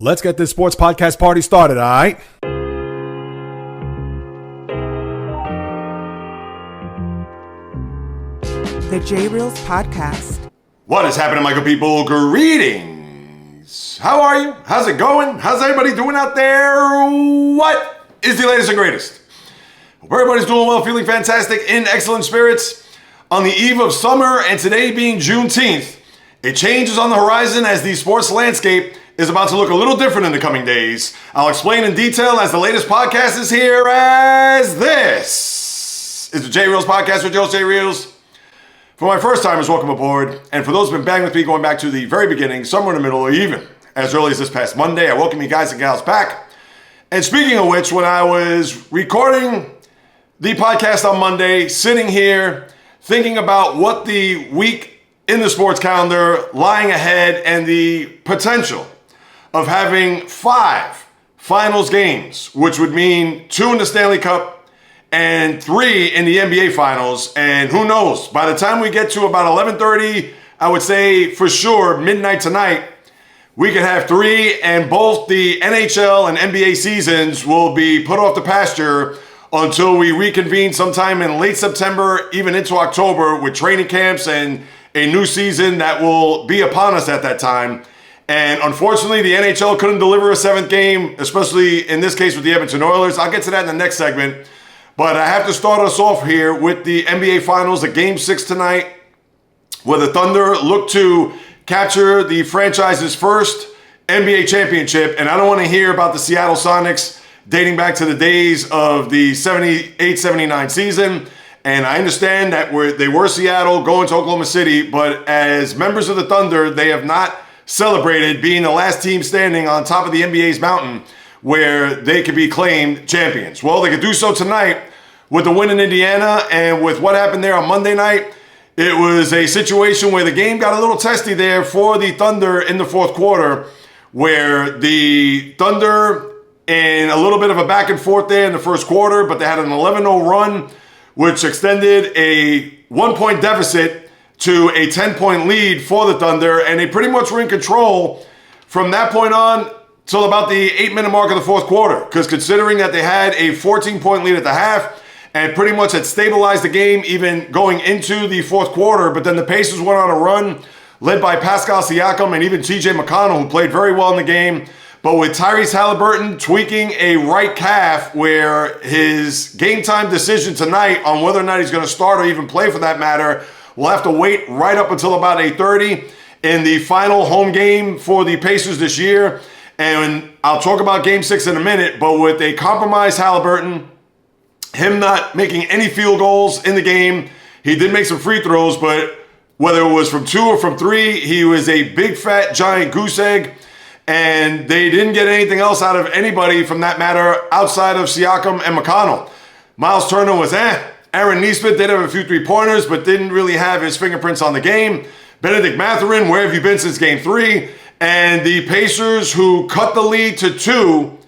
Let's get this sports podcast party started, all right? The JAYREELZ podcast. What is happening, my good people? Greetings. How are you? How's it going? How's everybody doing out there? What is the latest and greatest? Hope everybody's doing well, feeling fantastic, in excellent spirits. On the eve of summer, and today being Juneteenth, a change is on the horizon as the sports landscape is about to look a little different in the coming days. I'll explain in detail as the latest podcast is here, as this is the JAYREELZ podcast with JAYREELZ. For my first timers, welcome aboard. And for those who've been banging with me going back to the very beginning, somewhere in the middle, or even as early as this past Monday, I welcome you guys and gals back. And speaking of which, when I was recording the podcast on Monday, sitting here thinking about what the week in the sports calendar lying ahead and the potential of having 5 finals games, which would mean 2 in the Stanley Cup and 3 in the NBA finals. And who knows, by the time we get to about 11:30, I would say for sure midnight tonight, we could have 3, and both the NHL and NBA seasons will be put off the pasture until we reconvene sometime in late September, even into October, with training camps and a new season that will be upon us at that time. And unfortunately, the NHL couldn't deliver a 7th game, especially in this case with the Edmonton Oilers. I'll get to that in the next segment. But I have to start us off here with the NBA Finals, at Game 6 tonight, where the Thunder look to capture the franchise's first NBA championship. And I don't want to hear about the Seattle Sonics dating back to the days of the 78-79 season. And I understand that they were Seattle going to Oklahoma City, but as members of the Thunder, they have not celebrated being the last team standing on top of the NBA's mountain where they could be claimed champions. Well, they could do so tonight with the win in Indiana, and with what happened there on Monday night, it was a situation where the game got a little testy there for the Thunder in the fourth quarter, where the Thunder, in a little bit of a back and forth there in the first quarter, but they had an 11-0 run, which extended a 1-point deficit to a 10-point lead for the Thunder, and they pretty much were in control from that point on till about the 8-minute mark of the fourth quarter, because considering that they had a 14-point lead at the half and pretty much had stabilized the game even going into the fourth quarter, but then the Pacers went on a run led by Pascal Siakam and even TJ McConnell, who played very well in the game. But with Tyrese Haliburton tweaking a right calf, where his game time decision tonight on whether or not he's going to start or even play for that matter, we'll have to wait right up until about 8:30 in the final home game for the Pacers this year. And I'll talk about Game 6 in a minute, but with a compromised Haliburton, him not making any field goals in the game, he did make some free throws, but whether it was from 2 or from 3, he was a big, fat, giant goose egg. And they didn't get anything else out of anybody from that matter outside of Siakam and McConnell. Miles Turner was Aaron Nesmith did have a few 3-pointers, but didn't really have his fingerprints on the game. Benedict Mathurin, where have you been since Game 3? And the Pacers, who cut the lead to 2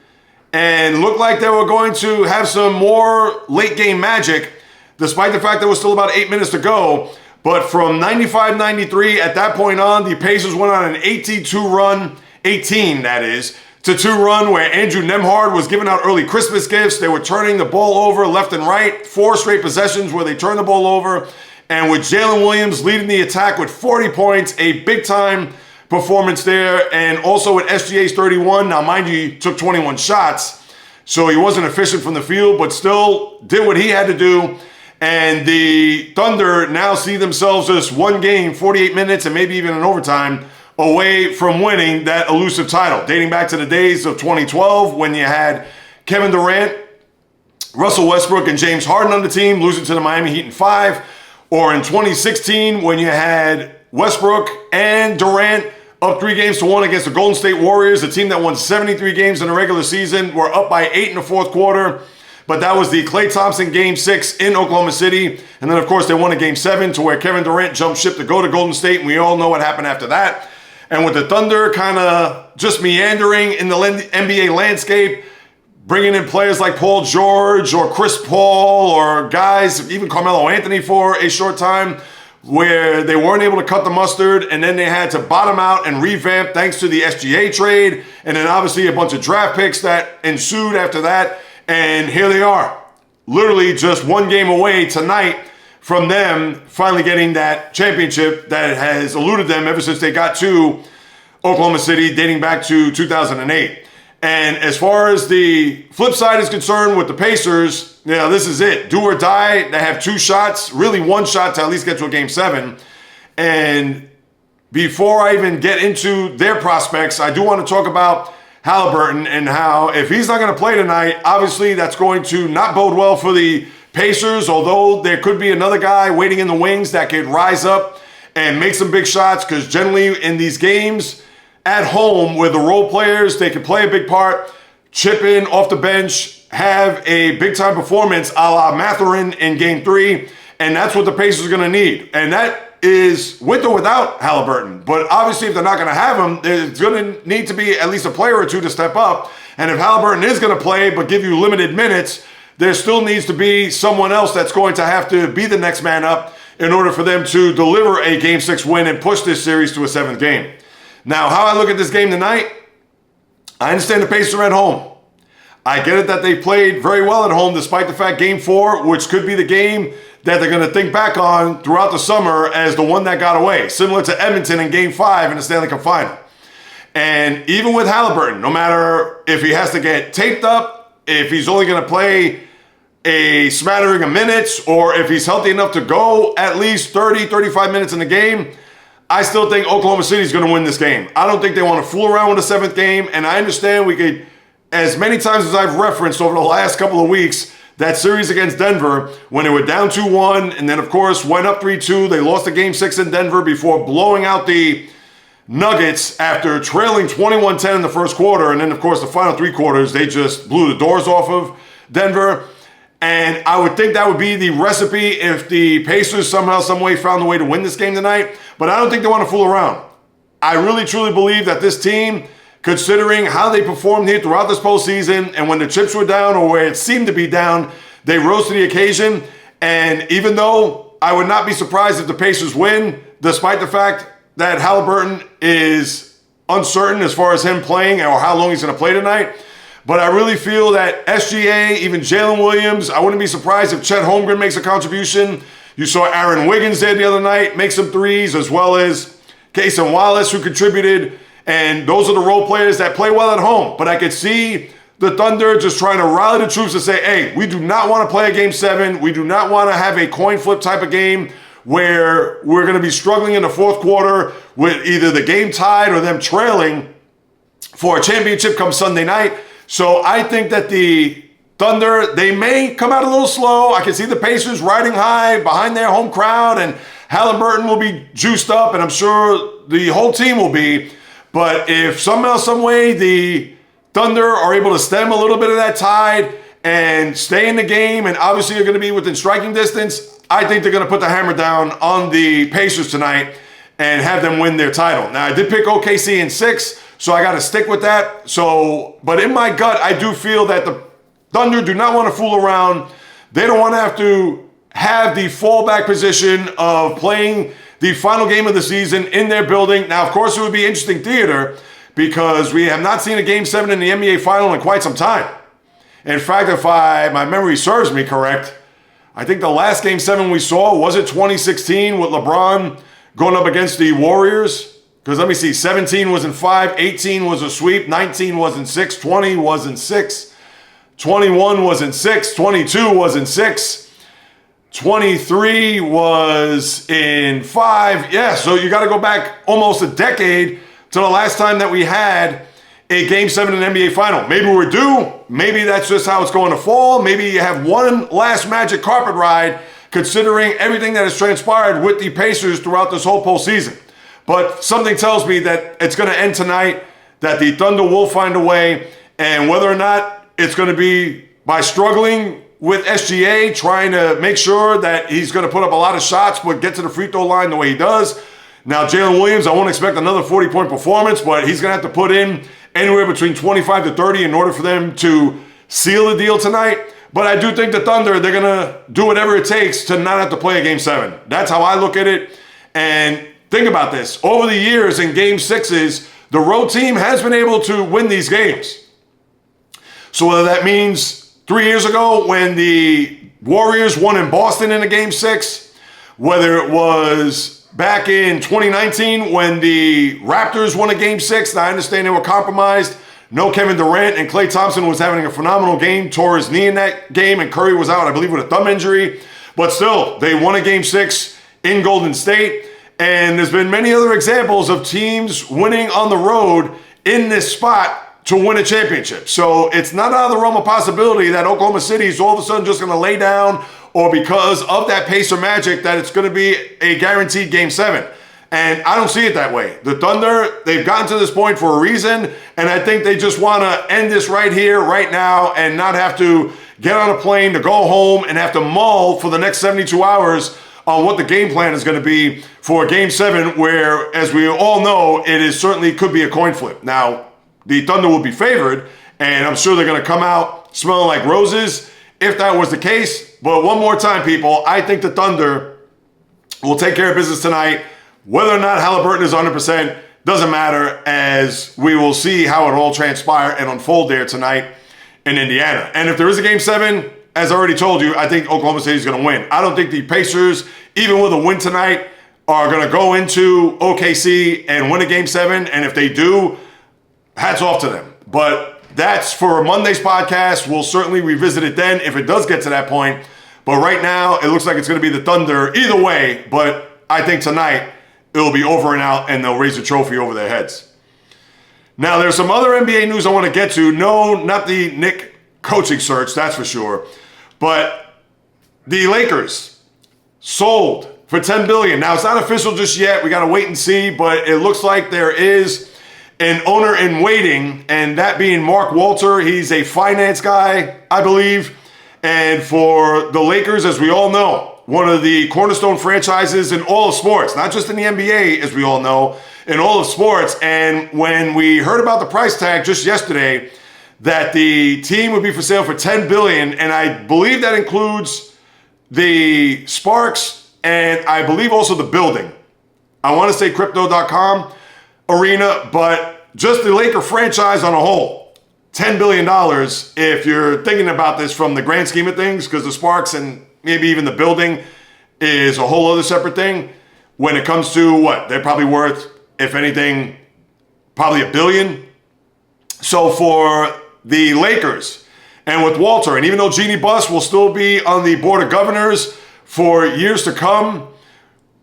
and looked like they were going to have some more late game magic, despite the fact there was still about 8 minutes to go. But from 95-93, at that point on, the Pacers went on an 18-2 run, 18 that is, to 2 run, where Andrew Nembhard was giving out early Christmas gifts. They were turning the ball over left and right, 4 straight possessions where they turned the ball over. And with Jalen Williams leading the attack with 40 points, a big-time performance there. And also with SGA's 31. Now, mind you, he took 21 shots, so he wasn't efficient from the field, but still did what he had to do. And the Thunder now see themselves just 1 game, 48 minutes, and maybe even an overtime away from winning that elusive title, dating back to the days of 2012 when you had Kevin Durant, Russell Westbrook, and James Harden on the team, losing to the Miami Heat in 5, or in 2016 when you had Westbrook and Durant up 3-1 against the Golden State Warriors, a team that won 73 games in the regular season, were up by 8 in the fourth quarter. But that was the Klay Thompson Game 6 in Oklahoma City. And then, of course, they won a Game 7 to where Kevin Durant jumped ship to go to Golden State, and we all know what happened after that. And with the Thunder kind of just meandering in the NBA landscape, bringing in players like Paul George or Chris Paul or guys, even Carmelo Anthony for a short time, where they weren't able to cut the mustard, and then they had to bottom out and revamp thanks to the SGA trade, and then obviously a bunch of draft picks that ensued after that, and here they are, literally just one game away tonight from them finally getting that championship that has eluded them ever since they got to Oklahoma City, dating back to 2008. And as far as the flip side is concerned with the Pacers, this is it. Do or die. They have 2 shots, really 1 shot to at least get to a Game 7. And before I even get into their prospects, I do want to talk about Haliburton and how if he's not going to play tonight, obviously that's going to not bode well for the Pacers, although there could be another guy waiting in the wings that could rise up and make some big shots, because generally in these games at home with the role players, they can play a big part, chip in off the bench, have a big-time performance a la Mathurin in Game 3, and that's what the Pacers are going to need. And that is with or without Haliburton. But obviously, if they're not going to have him, there's going to need to be at least a player or two to step up. And if Haliburton is going to play but give you limited minutes, there still needs to be someone else that's going to have to be the next man up in order for them to deliver a Game 6 win and push this series to a 7th game. Now, how I look at this game tonight, I understand the Pacers are at home. I get it that they played very well at home despite the fact Game 4, which could be the game that they're going to think back on throughout the summer as the one that got away, similar to Edmonton in Game 5 in the Stanley Cup Final. And even with Haliburton, no matter if he has to get taped up, if he's only going to play a smattering of minutes, or if he's healthy enough to go at least 30, 35 minutes in the game, I still think Oklahoma City is going to win this game. I don't think they want to fool around with the 7th game, and I understand we could, as many times as I've referenced over the last couple of weeks, that series against Denver, when they were down 2-1, and then, of course, went up 3-2. They lost the Game 6 in Denver before blowing out the Nuggets after trailing 21-10 in the first quarter. And then, of course, the final 3 quarters, they just blew the doors off of Denver. And I would think that would be the recipe if the Pacers somehow, some way found a way to win this game tonight. But I don't think they want to fool around. I really, truly believe that this team, considering how they performed here throughout this postseason, and when the chips were down or where it seemed to be down, they rose to the occasion. And even though I would not be surprised if the Pacers win, despite the fact that Haliburton is uncertain as far as him playing or how long he's going to play tonight, but I really feel that SGA, even Jalen Williams, I wouldn't be surprised if Chet Holmgren makes a contribution. You saw Aaron Wiggins there the other night make some threes, as well as Cason Wallace, who contributed. And those are the role players that play well at home. But I could see the Thunder just trying to rally the troops to say, hey, we do not want to play a Game 7. We do not want to have a coin flip type of game where we're going to be struggling in the 4th quarter with either the game tied or them trailing for a championship come Sunday night. So I think that the Thunder, they may come out a little slow. I can see the Pacers riding high behind their home crowd, and Haliburton will be juiced up, and I'm sure the whole team will be. But if somehow, some way, the Thunder are able to stem a little bit of that tide and stay in the game, and obviously you're going to be within striking distance, I think they're going to put the hammer down on the Pacers tonight and have them win their title. Now, I did pick OKC in 6, so I got to stick with that. So, but in my gut, I do feel that the Thunder do not want to fool around. They don't want to have the fallback position of playing the final game of the season in their building. Now, of course, it would be interesting theater because we have not seen a Game 7 in the NBA Final in quite some time. In fact, if my memory serves me correct, I think the last Game 7 we saw, was it 2016 with LeBron going up against the Warriors? Because let me see, 17 was in 5, 18 was a sweep, 19 was in 6, 20 was in 6, 21 was in 6, 22 was in 6, 23 was in 5. Yeah, so you got to go back almost a decade to the last time that we had a Game 7 in the NBA Final. Maybe we're due. Maybe that's just how it's going to fall. Maybe you have one last magic carpet ride considering everything that has transpired with the Pacers throughout this whole postseason. But something tells me that it's going to end tonight, that the Thunder will find a way, and whether or not it's going to be by struggling with SGA, trying to make sure that he's going to put up a lot of shots but get to the free throw line the way he does. Now, Jalen Williams, I won't expect another 40-point performance, but he's going to have to put in anywhere between 25 to 30 in order for them to seal the deal tonight. But I do think the Thunder, they're going to do whatever it takes to not have to play a Game 7. That's how I look at it. And think about this. Over the years in Game 6s, the road team has been able to win these games. So whether that means 3 years ago when the Warriors won in Boston in a Game 6, whether it was back in 2019 when the Raptors won a Game 6, and I understand they were compromised. No Kevin Durant, and Klay Thompson was having a phenomenal game, tore his knee in that game, and Curry was out, I believe, with a thumb injury. But still, they won a Game 6 in Golden State. And there's been many other examples of teams winning on the road in this spot to win a championship. So it's not out of the realm of possibility that Oklahoma City is all of a sudden just going to lay down, or because of that pace or magic that it's going to be a guaranteed Game 7. And I don't see it that way. The Thunder, they've gotten to this point for a reason, and I think they just want to end this right here, right now, and not have to get on a plane to go home and have to mull for the next 72 hours on what the game plan is going to be for Game 7, where, as we all know, it is certainly could be a coin flip. Now, the Thunder will be favored, and I'm sure they're going to come out smelling like roses if that was the case. But one more time, people, I think the Thunder will take care of business tonight. Whether or not Haliburton is 100% doesn't matter, as we will see how it all transpire and unfold there tonight in Indiana. And if there is a Game 7, as I already told you, I think Oklahoma City is going to win. I don't think the Pacers, even with a win tonight, are going to go into OKC and win a Game 7. And if they do, hats off to them. But that's for Monday's podcast. We'll certainly revisit it then if it does get to that point. But right now, it looks like it's going to be the Thunder either way. But I think tonight, it'll be over and out, and they'll raise a trophy over their heads. Now, there's some other NBA news I want to get to. No, not the Nick coaching search, that's for sure. But the Lakers sold for $10 billion. Now, it's not official just yet. We got to wait and see, but it looks like there is an owner in waiting, and that being Mark Walter. He's a finance guy, I believe. And for the Lakers, as we all know, one of the cornerstone franchises in all of sports, not just in the NBA, as we all know, in all of sports. And when we heard about the price tag just yesterday, that the team would be for sale for $10 billion, and I believe that includes the Sparks, and I believe also the building. I want to say Crypto.com arena, but just the Laker franchise on a whole, $10 billion, if you're thinking about this from the grand scheme of things, because the Sparks and maybe even the building is a whole other separate thing. When it comes to what? They're probably worth, if anything, probably $1 billion. So for the Lakers, and with Walter, and even though Jeannie Buss will still be on the board of governors for years to come,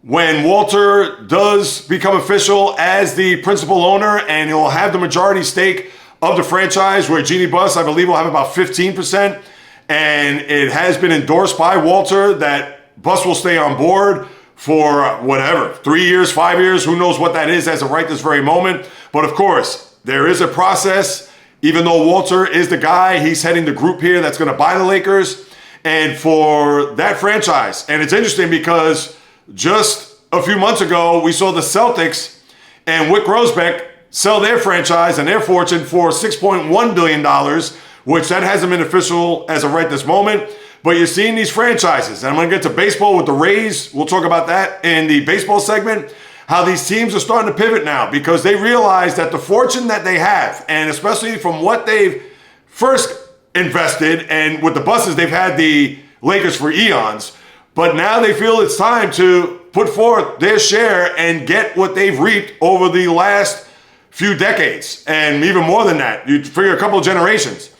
when Walter does become official as the principal owner, and he'll have the majority stake of the franchise, where Jeannie Buss, I believe, will have about 15%. And it has been endorsed by Walter that Buss will stay on board for whatever, 3 years, 5 years, who knows what that is as of right this very moment. But of course, there is a process. Even though Walter is the guy, he's heading the group here that's going to buy the Lakers. And for that franchise, and it's interesting because just a few months ago, we saw the Celtics and Wyc Grousbeck sell their franchise and their fortune for $6.1 billion, which that hasn't been official as of right this moment. But you're seeing these franchises, and I'm going to get to baseball with the Rays. We'll talk about that in the baseball segment, how these teams are starting to pivot now because they realize that the fortune that they have, and especially from what they've first invested, and with the Busses, they've had the Lakers for eons, but now they feel it's time to put forth their share and get what they've reaped over the last few decades, and even more than that. You figure a couple of generations.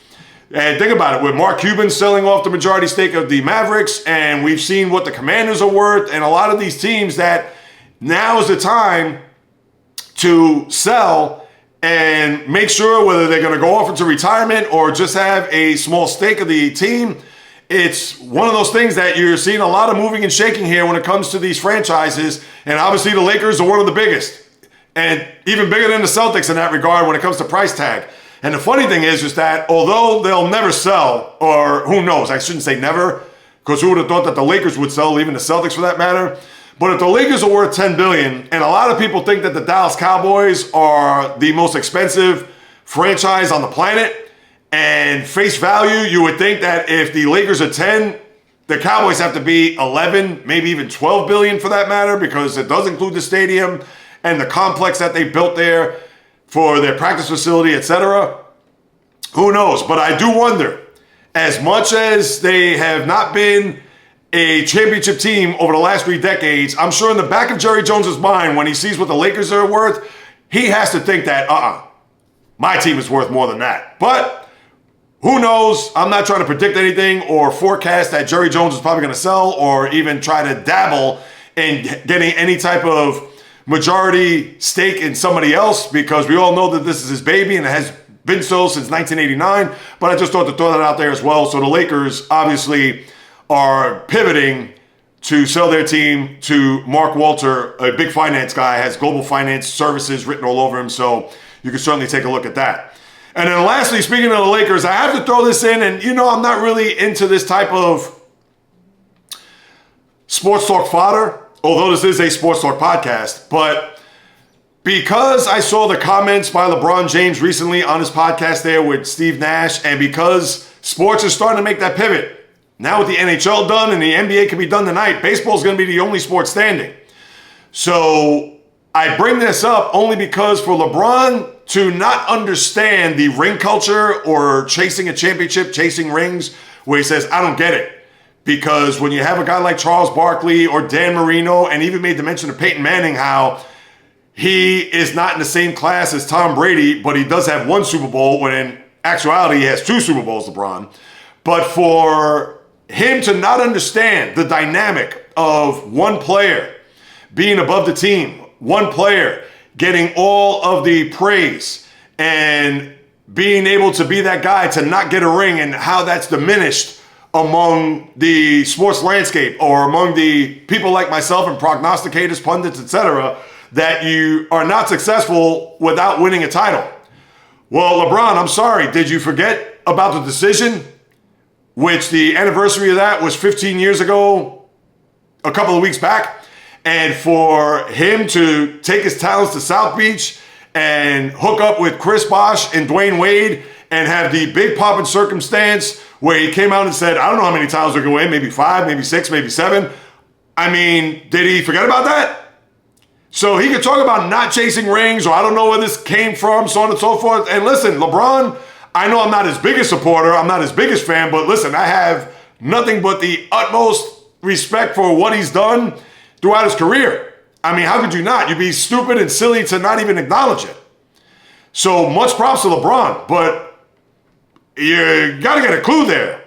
And think about it, with Mark Cuban selling off the majority stake of the Mavericks, and we've seen what the Commanders are worth, and a lot of these teams that now is the time to sell and make sure whether they're going to go off into retirement or just have a small stake of the team. It's one of those things that you're seeing a lot of moving and shaking here when it comes to these franchises, and obviously the Lakers are one of the biggest, and even bigger than the Celtics in that regard when it comes to price tag. And the funny thing is that although they'll never sell, or who knows, I shouldn't say never, because who would have thought that the Lakers would sell, even the Celtics for that matter. But if the Lakers are worth $10 billion, and a lot of people think that the Dallas Cowboys are the most expensive franchise on the planet, And face value, you would think that if the Lakers are 10, the Cowboys have to be 11, maybe even 12 billion for that matter, because it does include the stadium and the complex that they built there for their practice facility, etc. Who knows? But I do wonder, as much as they have not been a championship team over the last 3 decades, I'm sure in the back of Jerry Jones's mind, when he sees what the Lakers are worth, he has to think that, my team is worth more than that. But who knows? I'm not trying to predict anything or forecast that Jerry Jones is probably going to sell or even try to dabble in getting any type of majority stake in somebody else, because we all know that this is his baby and it has been so since 1989. But I just thought to throw that out there as well. So the Lakers obviously are pivoting to sell their team to Mark Walter, a big finance guy, has global finance services written all over him. So you can certainly take a look at that. And then lastly, speaking of the Lakers, I have to throw this in, and I'm not really into this type of sports talk fodder, although this is a sports talk podcast, but because I saw the comments by LeBron James recently on his podcast there with Steve Nash, and because sports is starting to make that pivot, now with the NHL done and the NBA can be done tonight, baseball is going to be the only sport standing. So I bring this up only because for LeBron to not understand the ring culture or chasing a championship, chasing rings, where he says, I don't get it. Because when you have a guy like Charles Barkley or Dan Marino, and even made the mention of Peyton Manning, how he is not in the same class as Tom Brady, but he does have 1 Super Bowl, when in actuality he has 2 Super Bowls, LeBron. But for him to not understand the dynamic of one player being above the team, one player getting all of the praise and being able to be that guy to not get a ring, and how that's diminished among the sports landscape or among the people like myself and prognosticators, pundits, etc., that you are not successful without winning a title. Well, LeBron, I'm sorry, did you forget about the decision, which the anniversary of that was 15 years ago, a couple of weeks back? And for him to take his talents to South Beach and hook up with Chris Bosh and Dwayne Wade and have the big pop in circumstance where he came out and said, I don't know how many titles we're going to win, maybe 5, maybe 6, maybe 7. I mean, did he forget about that? So he could talk about not chasing rings, or I don't know where this came from, so on and so forth. And listen, LeBron, I know I'm not his biggest supporter, I'm not his biggest fan, but listen, I have nothing but the utmost respect for what he's done throughout his career. I mean, how could you not? You'd be stupid and silly to not even acknowledge it. So much props to LeBron, but you got to get a clue there,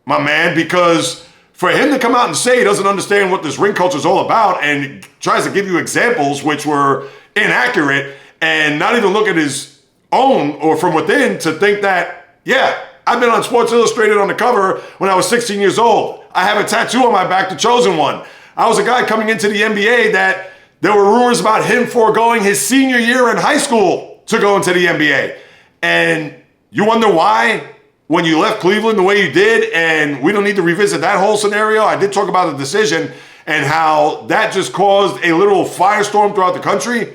my man, because for him to come out and say he doesn't understand what this ring culture is all about and tries to give you examples which were inaccurate and not even look at his own or from within to think that, yeah, I've been on Sports Illustrated on the cover when I was 16 years old. I have a tattoo on my back, the chosen one. I was a guy coming into the NBA that there were rumors about him foregoing his senior year in high school to go into the NBA. And you wonder why when you left Cleveland the way you did, and we don't need to revisit that whole scenario. I did talk about the decision and how that just caused a little firestorm throughout the country,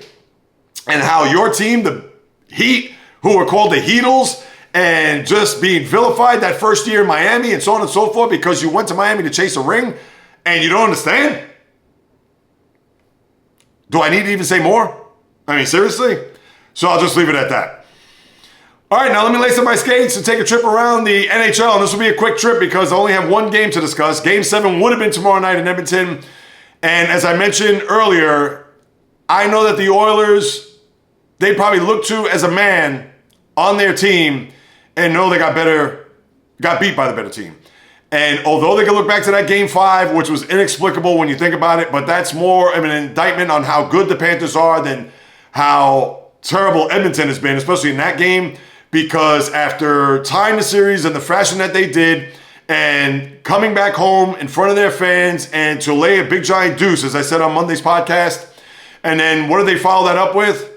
and how your team, the Heat, who were called the Heatles, and just being vilified that first year in Miami and so on and so forth because you went to Miami to chase a ring. And you don't understand? Do I need to even say more? I mean, seriously? So I'll just leave it at that. All right, now let me lace up my skates and take a trip around the NHL. And this will be a quick trip because I only have 1 game to discuss. Game 7 would have been tomorrow night in Edmonton. And as I mentioned earlier, I know that the Oilers, they probably look to as a man on their team and know they got beat by the better team. And although they can look back to that Game 5, which was inexplicable when you think about it, but that's more of an indictment on how good the Panthers are than how terrible Edmonton has been, especially in that game, because after tying the series in the fashion that they did and coming back home in front of their fans and to lay a big giant deuce, as I said on Monday's podcast, and then what did they follow that up with?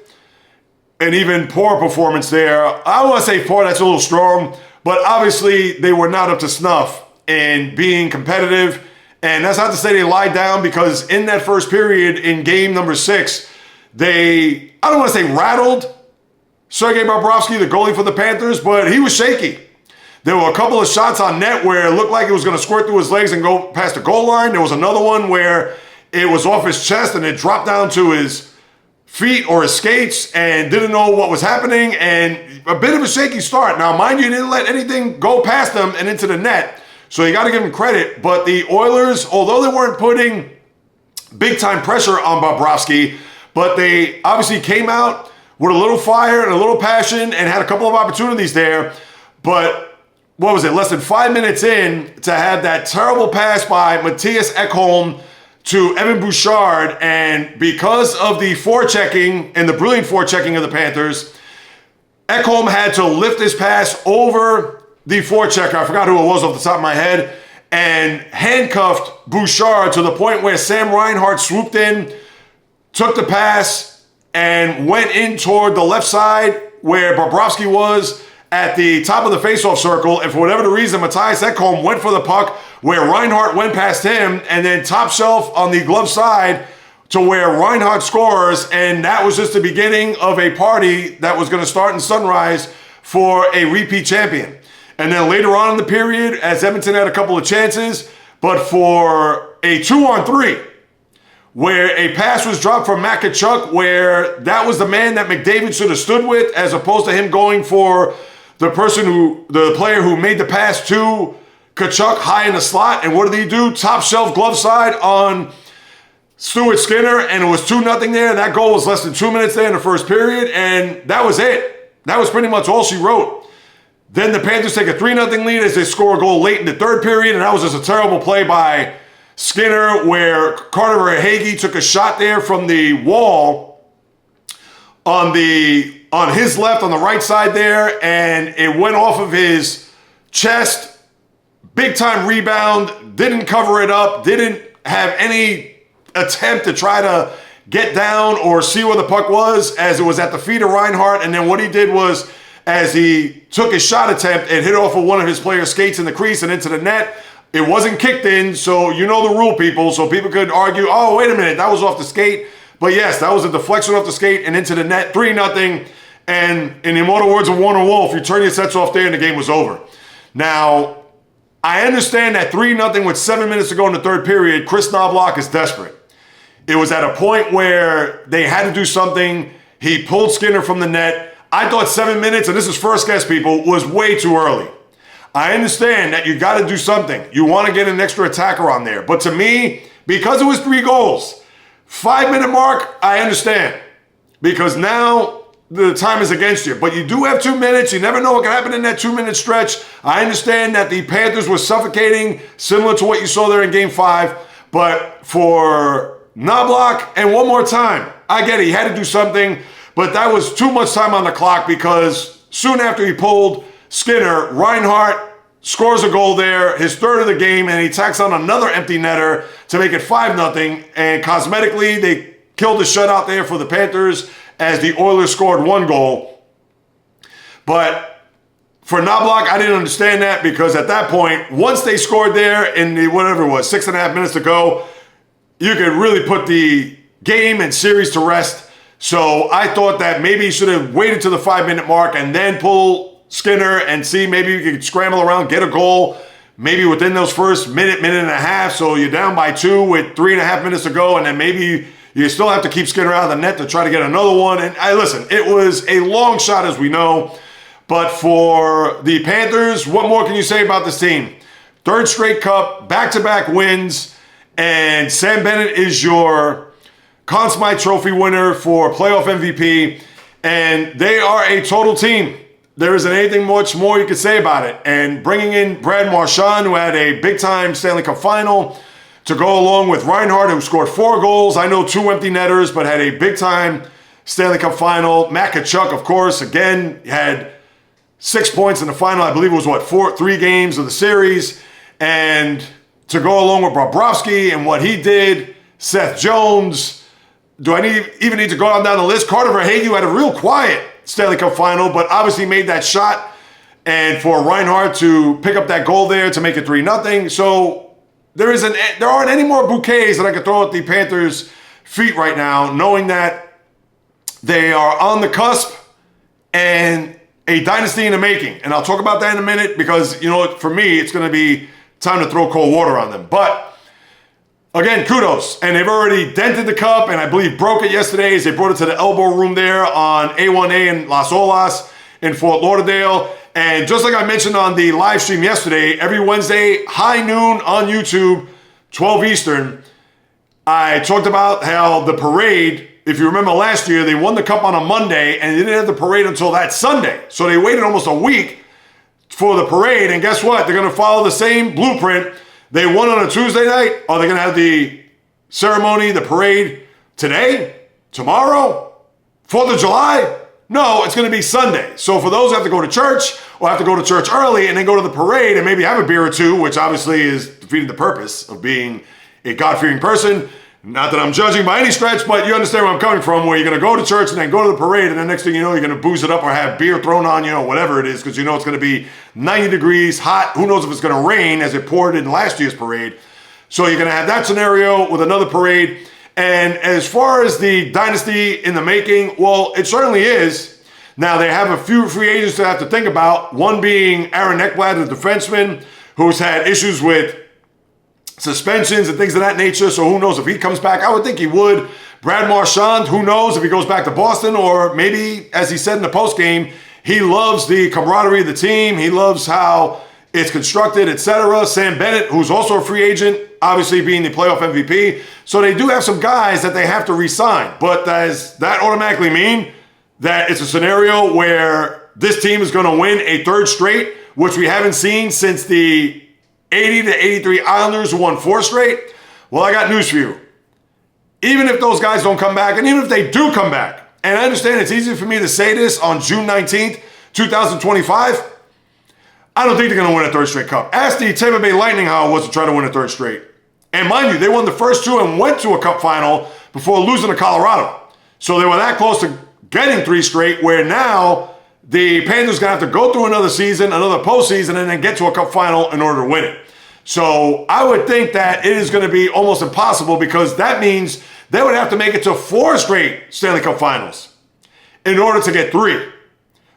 An even poorer performance there. I don't want to say poor, that's a little strong, but obviously they were not up to snuff and being competitive. And that's not to say they lied down, because in that first period in game number 6, I don't want to say rattled Sergei Bobrovsky, the goalie for the Panthers, but he was shaky. There were a couple of shots on net where it looked like it was going to squirt through his legs and go past the goal line. There was another one where it was off his chest and it dropped down to his feet or his skates and didn't know what was happening, and a bit of a shaky start. Now, mind you, he didn't let anything go past him and into the net, so you got to give him credit. But the Oilers, although they weren't putting big-time pressure on Bobrovsky, but they obviously came out with a little fire and a little passion and had a couple of opportunities there. But what was it, less than 5 minutes in, to have that terrible pass by Mattias Ekholm to Evan Bouchard, and because of the forechecking and the brilliant forechecking of the Panthers, Ekholm had to lift his pass over the forechecker, I forgot who it was off the top of my head, and handcuffed Bouchard to the point where Sam Reinhart swooped in, took the pass, and went in toward the left side where Bobrovsky was at the top of the faceoff circle, and for whatever the reason, Mattias Ekholm went for the puck where Reinhart went past him, and then top shelf on the glove side to where Reinhart scores, and that was just the beginning of a party that was going to start in Sunrise for a repeat champion. And then later on in the period, as Edmonton had a couple of chances, but for a 2-on-3, where a pass was dropped from Makachuk, where that was the man that McDavid should have stood with, as opposed to him going for the player who made the pass to Kachuk high in the slot. And what did he do? Top shelf glove side on Stuart Skinner, and it was 2-0 there. That goal was less than 2 minutes there in the first period, and that was it. That was pretty much all she wrote. Then the Panthers take a 3-0 lead as they score a goal late in the third period, and that was just a terrible play by Skinner where Carter Verhaeghe took a shot there from the wall on his left, on the right side there, and it went off of his chest. Big time rebound, didn't cover it up, didn't have any attempt to try to get down or see where the puck was, as it was at the feet of Reinhart. And then what he did was, as he took his shot attempt, it hit off of one of his player's skates in the crease and into the net. It wasn't kicked in, so you know the rule, people. So people could argue, oh, wait a minute, that was off the skate. But yes, that was a deflection off the skate and into the net, 3-0. And in the immortal words of Warner Wolf, you turn your sets off there and the game was over. Now, I understand that 3-0 with 7 minutes to go in the third period, Chris Knobloch is desperate. It was at a point where they had to do something. He pulled Skinner from the net. I thought 7 minutes, and this is first guess, people, was way too early. I understand that you got to do something. You want to get an extra attacker on there. But to me, because it was 3 goals, 5 minute mark, I understand. Because now the time is against you. But you do have 2 minutes. You never know what can happen in that 2 minute stretch. I understand that the Panthers were suffocating, similar to what you saw there in Game 5. But for Knobloch, and one more time, I get it. He had to do something. But that was too much time on the clock, because soon after he pulled Skinner, Reinhart scores a goal there, his third of the game, and he tacks on another empty netter to make it 5-0. And cosmetically, they killed the shutout there for the Panthers as the Oilers scored 1 goal. But for Knobloch, I didn't understand that, because at that point, once they scored there in the, whatever it was, 6.5 minutes to go, you could really put the game and series to rest. So I thought that maybe he should have waited to the 5 minute mark and then pull Skinner and see maybe you could scramble around, get a goal, maybe within those first minute and a half. So you're down by 2 with 3.5 minutes to go, and then maybe you still have to keep Skinner out of the net to try to get another one. And listen, it was a long shot, as we know. But for the Panthers, what more can you say about this team? Third straight cup, back-to-back wins, and Sam Bennett is your Conn Smythe Trophy winner for playoff MVP, and they are a total team. There isn't anything much more you could say about it. And bringing in Brad Marchand, who had a big-time Stanley Cup final, to go along with Reinhart, who scored 4 goals. I know 2 empty netters, but had a big-time Stanley Cup final. Matt Tkachuk, of course, again, had 6 points in the final. I believe it was, 3 games of the series. And to go along with Bobrovsky and what he did, Seth Jones. Do I even need to go down the list? Carter Verhaeghe, who had a real quiet Stanley Cup final, but obviously made that shot. And for Reinhart to pick up that goal there to make it 3-0. So there aren't any more bouquets that I could throw at the Panthers' feet right now, knowing that they are on the cusp. And a dynasty in the making. And I'll talk about that in a minute because, you know what, for me, it's going to be time to throw cold water on them. But again, kudos. And they've already dented the cup and I believe broke it yesterday as they brought it to the elbow room there on A1A in Las Olas in Fort Lauderdale. And just like I mentioned on the live stream yesterday, every Wednesday, high noon on YouTube, 12 Eastern, I talked about how the parade, if you remember last year, they won the cup on a Monday and they didn't have the parade until that Sunday. So they waited almost a week for the parade. And guess what? They're going to follow the same blueprint. They won on a Tuesday night. Are they going to have the ceremony, the parade today, tomorrow, 4th of July? No, it's going to be Sunday. So for those who have to go to church or have to go to church early and then go to the parade and maybe have a beer or two, which obviously is defeating the purpose of being a God-fearing person. Not that I'm judging by any stretch, but you understand where I'm coming from, where you're going to go to church and then go to the parade, and then next thing you know, you're going to booze it up or have beer thrown on you, or whatever it is, because you know it's going to be 90 degrees, hot. Who knows if it's going to rain as it poured in last year's parade. So you're going to have that scenario with another parade. And as far as the dynasty in the making, well, it certainly is. Now, they have a few free agents to have to think about, one being Aaron Ekblad, the defenseman, who's had issues with suspensions and things of that nature, so who knows if he comes back. I would think he would. Brad Marchand, who knows if he goes back to Boston, or maybe, as he said in the postgame, he loves the camaraderie of the team. He loves how it's constructed, etc. Sam Bennett, who's also a free agent, obviously being the playoff MVP. So they do have some guys that they have to re-sign. But does that automatically mean that it's a scenario where this team is going to win a third straight, which we haven't seen since the 80 to 83 Islanders who won 4 straight? Well, I got news for you. Even if those guys don't come back, and even if they do come back, and I understand it's easy for me to say this on June 19th, 2025, I don't think they're going to win a third straight cup. Ask the Tampa Bay Lightning how it was to try to win a third straight. And mind you, they won the first 2 and went to a cup final before losing to Colorado. So they were that close to getting 3 straight, where now the Panthers going to have to go through another season, another postseason, and then get to a cup final in order to win it. So I would think that it is going to be almost impossible, because that means they would have to make it to 4 straight Stanley Cup finals in order to get 3.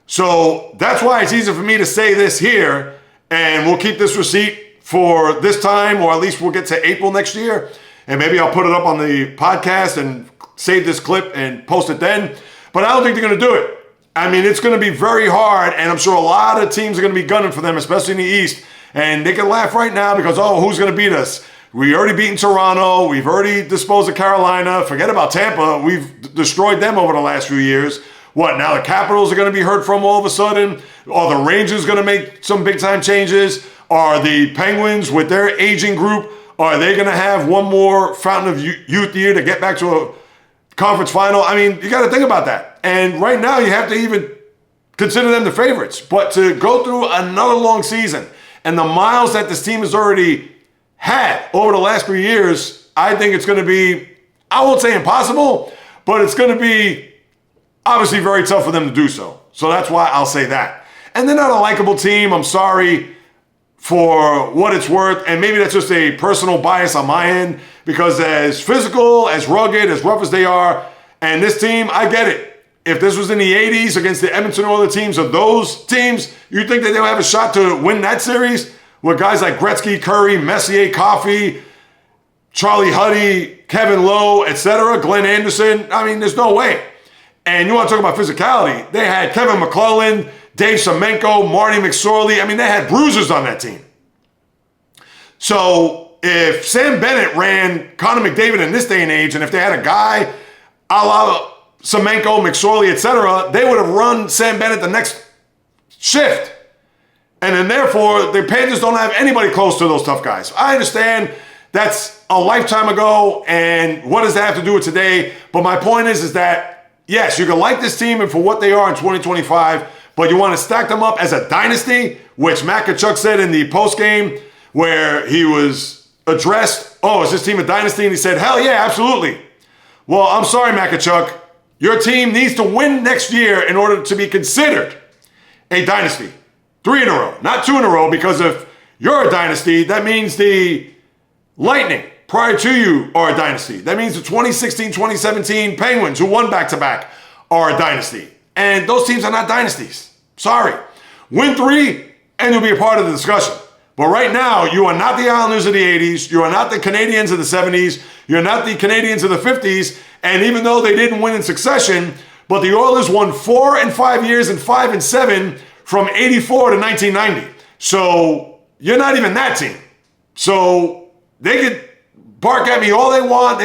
So that's why it's easy for me to say this here, and we'll keep this receipt for this time, or at least we'll get to April next year, and maybe I'll put it up on the podcast and save this clip and post it then. But I don't think they're going to do it. I mean, it's going to be very hard, and I'm sure a lot of teams are going to be gunning for them, especially in the East. And they can laugh right now because, oh, who's going to beat us? We already beaten Toronto. We've already disposed of Carolina. Forget about Tampa. We've destroyed them over the last few years. What, now the Capitals are going to be heard from all of a sudden? Are the Rangers going to make some big-time changes? Are the Penguins, with their aging group, are they going to have one more fountain of youth year to get back to a conference final? I mean, you got to think about that. And right now, you have to even consider them the favorites. But to go through another long season and the miles that this team has already had over the last 3 years, I think it's going to be, I won't say impossible, but it's going to be obviously very tough for them to do so. So that's why I'll say that. And they're not a likable team. I'm sorry for what it's worth. And maybe that's just a personal bias on my end, because as physical, as rugged, as rough as they are, and this team, I get it. If this was in the 80s against the Edmonton Oilers teams or those teams, you think that they'll have a shot to win that series with guys like Gretzky, Curry, Messier, Coffey, Charlie Huddy, Kevin Lowe, etc., Glenn Anderson? I mean, there's no way. And you want to talk about physicality? They had Kevin McClellan, Dave Semenko, Marty McSorley. I mean, they had bruisers on that team. So if Sam Bennett ran Connor McDavid in this day and age, and if they had a guy a la Semenko, McSorley, etc., they would have run Sam Bennett the next shift. And then therefore, the Panthers don't have anybody close to those tough guys. I understand that's a lifetime ago, and what does that have to do with today? But my point is that, yes, you can like this team and for what they are in 2025, but you want to stack them up as a dynasty, which Matt Tkachuk said in the postgame, where he was addressed, oh, is this team a dynasty? And he said, hell yeah, absolutely. Well, I'm sorry, Matt Tkachuk. Your team needs to win next year in order to be considered a dynasty. 3 in a row, not 2 in a row, because if you're a dynasty, that means the Lightning prior to you are a dynasty. That means the 2016-2017 Penguins, who won back-to-back, are a dynasty. And those teams are not dynasties. Sorry. Win 3 and you'll be a part of the discussion. But right now, you are not the Islanders of the 80s. You are not the Canadians of the 70s. You're not the Canadians of the 50s. And even though they didn't win in succession, but the Oilers won 4 and 5 years and 5 and 7 from 84 to 1990. So you're not even that team. So they could bark at me all they want.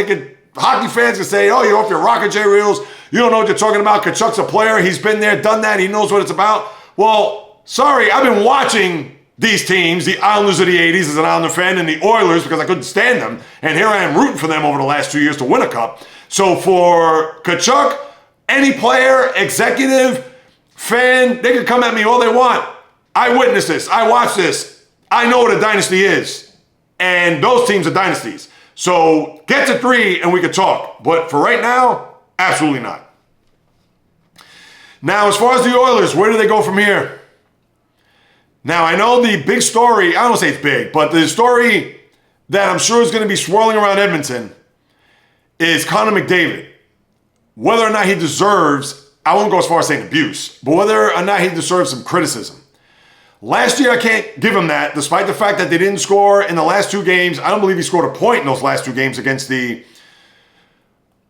Hockey fans can say, oh, you're off your rocker, JAYREELZ. You don't know what you're talking about. Kachuk's a player. He's been there, done that. He knows what it's about. Well, sorry, I've been watching these teams, the Islanders of the 80s as an Islander fan, and the Oilers because I couldn't stand them. And here I am rooting for them over the last 2 years to win a cup. So for Tkachuk, any player, executive, fan, they can come at me all they want. I witnessed this. I watched this. I know what a dynasty is. And those teams are dynasties. So get to 3 and we could talk. But for right now, absolutely not. Now, as far as the Oilers, where do they go from here? Now, I know the big story, I don't say it's big, but the story that I'm sure is going to be swirling around Edmonton is Connor McDavid. Whether or not he deserves, I won't go as far as saying abuse, but whether or not he deserves some criticism. Last year, I can't give him that, despite the fact that they didn't score in the last 2 games. I don't believe he scored a point in those last 2 games against the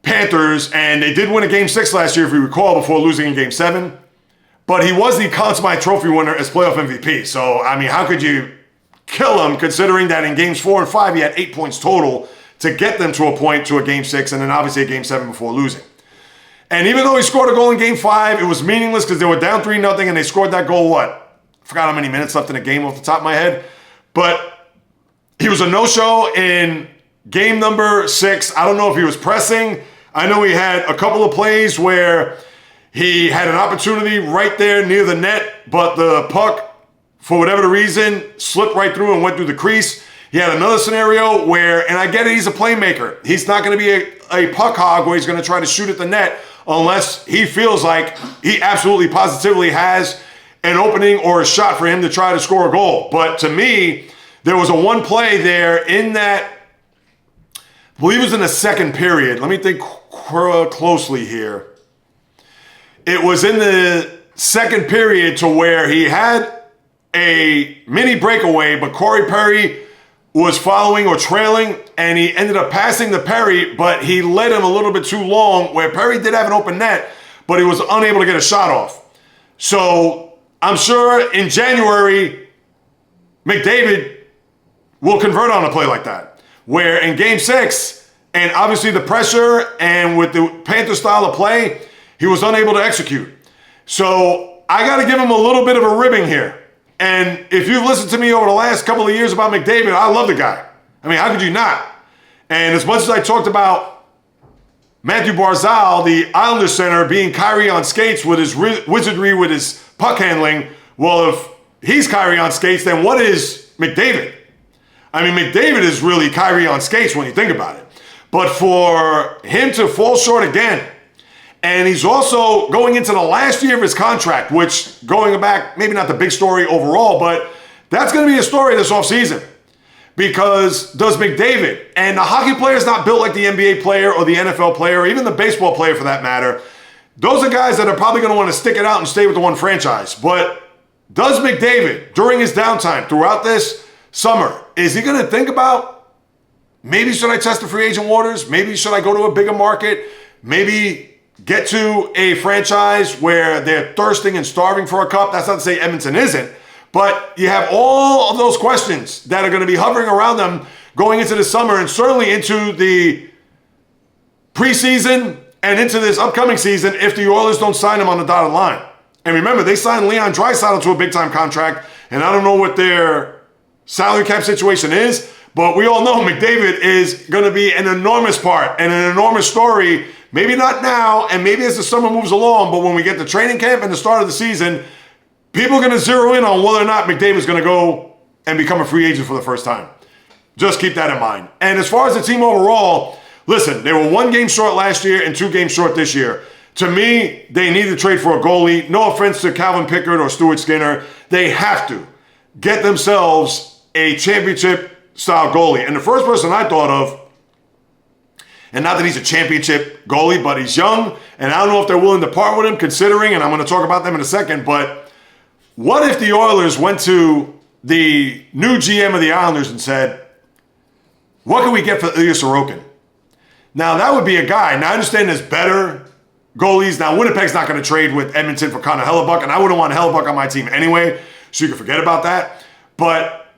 Panthers, and they did win a Game 6 last year, if you recall, before losing in Game 7. But he was the Conn Smythe Trophy winner as playoff MVP. So, I mean, how could you kill him considering that in Games 4 and 5, he had 8 points total to get them to a point to a Game 6 and then obviously a Game 7 before losing. And even though he scored a goal in Game 5, it was meaningless because they were down 3-0 and they scored that goal, what? I forgot how many minutes left in the game off the top of my head. But he was a no-show in game number 6. I don't know if he was pressing. I know he had a couple of plays where he had an opportunity right there near the net, but the puck, for whatever the reason, slipped right through and went through the crease. He had another scenario where, and I get it, he's a playmaker. He's not going to be a puck hog where he's going to try to shoot at the net unless he feels like he absolutely positively has an opening or a shot for him to try to score a goal. But to me, there was a one play there in that, I believe it was in the second period. Let me think closely here. It was in the second period to where he had a mini breakaway, but Corey Perry was following or trailing, and he ended up passing to Perry, but he led him a little bit too long, where Perry did have an open net, but he was unable to get a shot off. So I'm sure in January, McDavid will convert on a play like that, where in Game 6, and obviously the pressure and with the Panther style of play, he was unable to execute. So I got to give him a little bit of a ribbing here. And if you've listened to me over the last couple of years about McDavid, I love the guy. I mean, how could you not? And as much as I talked about Matthew Barzal, the Islander center, being Kyrie on skates with his wizardry with his puck handling, well, if he's Kyrie on skates, then what is McDavid? I mean, McDavid is really Kyrie on skates when you think about it. But for him to fall short again, and he's also going into the last year of his contract, which, going back, maybe not the big story overall, but that's going to be a story this offseason. Because does McDavid, and the hockey player is not built like the NBA player or the NFL player or even the baseball player for that matter, those are guys that are probably going to want to stick it out and stay with the one franchise. But does McDavid, during his downtime throughout this summer, is he going to think about, maybe should I test the free agent waters? Maybe should I go to a bigger market? Maybe get to a franchise where they're thirsting and starving for a cup? That's not to say Edmonton isn't, but you have all of those questions that are going to be hovering around them going into the summer and certainly into the preseason and into this upcoming season if the Oilers don't sign him on the dotted line. And remember, they signed Leon Draisaitl to a big-time contract, and I don't know what their salary cap situation is, but we all know McDavid is going to be an enormous part and an enormous story. Maybe not now, and maybe as the summer moves along, but when we get to training camp and the start of the season, people are going to zero in on whether or not McDavid's going to go and become a free agent for the first time. Just keep that in mind. And as far as the team overall, listen, they were 1 game short last year and 2 games short this year. To me, they need to trade for a goalie. No offense to Calvin Pickard or Stuart Skinner. They have to get themselves a championship-style goalie. And the first person I thought of, and not that he's a championship goalie, but he's young, and I don't know if they're willing to part with him, considering, and I'm going to talk about them in a second, but what if the Oilers went to the new GM of the Islanders and said, what can we get for Ilya Sorokin? Now, that would be a guy. Now, I understand there's better goalies. Now, Winnipeg's not going to trade with Edmonton for Connor Haliburton, and I wouldn't want Haliburton on my team anyway, so you can forget about that. But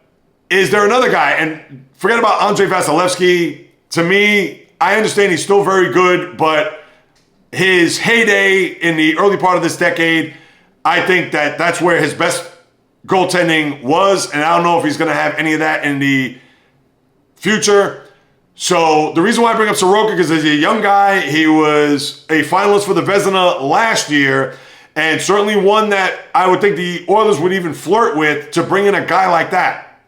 is there another guy? And forget about Andrei Vasilevsky. To me, I understand he's still very good, but his heyday in the early part of this decade, I think that's where his best goaltending was, and I don't know if he's going to have any of that in the future. So the reason why I bring up Sorokin, because he's a young guy. He was a finalist for the Vezina last year, and certainly one that I would think the Oilers would even flirt with to bring in a guy like that.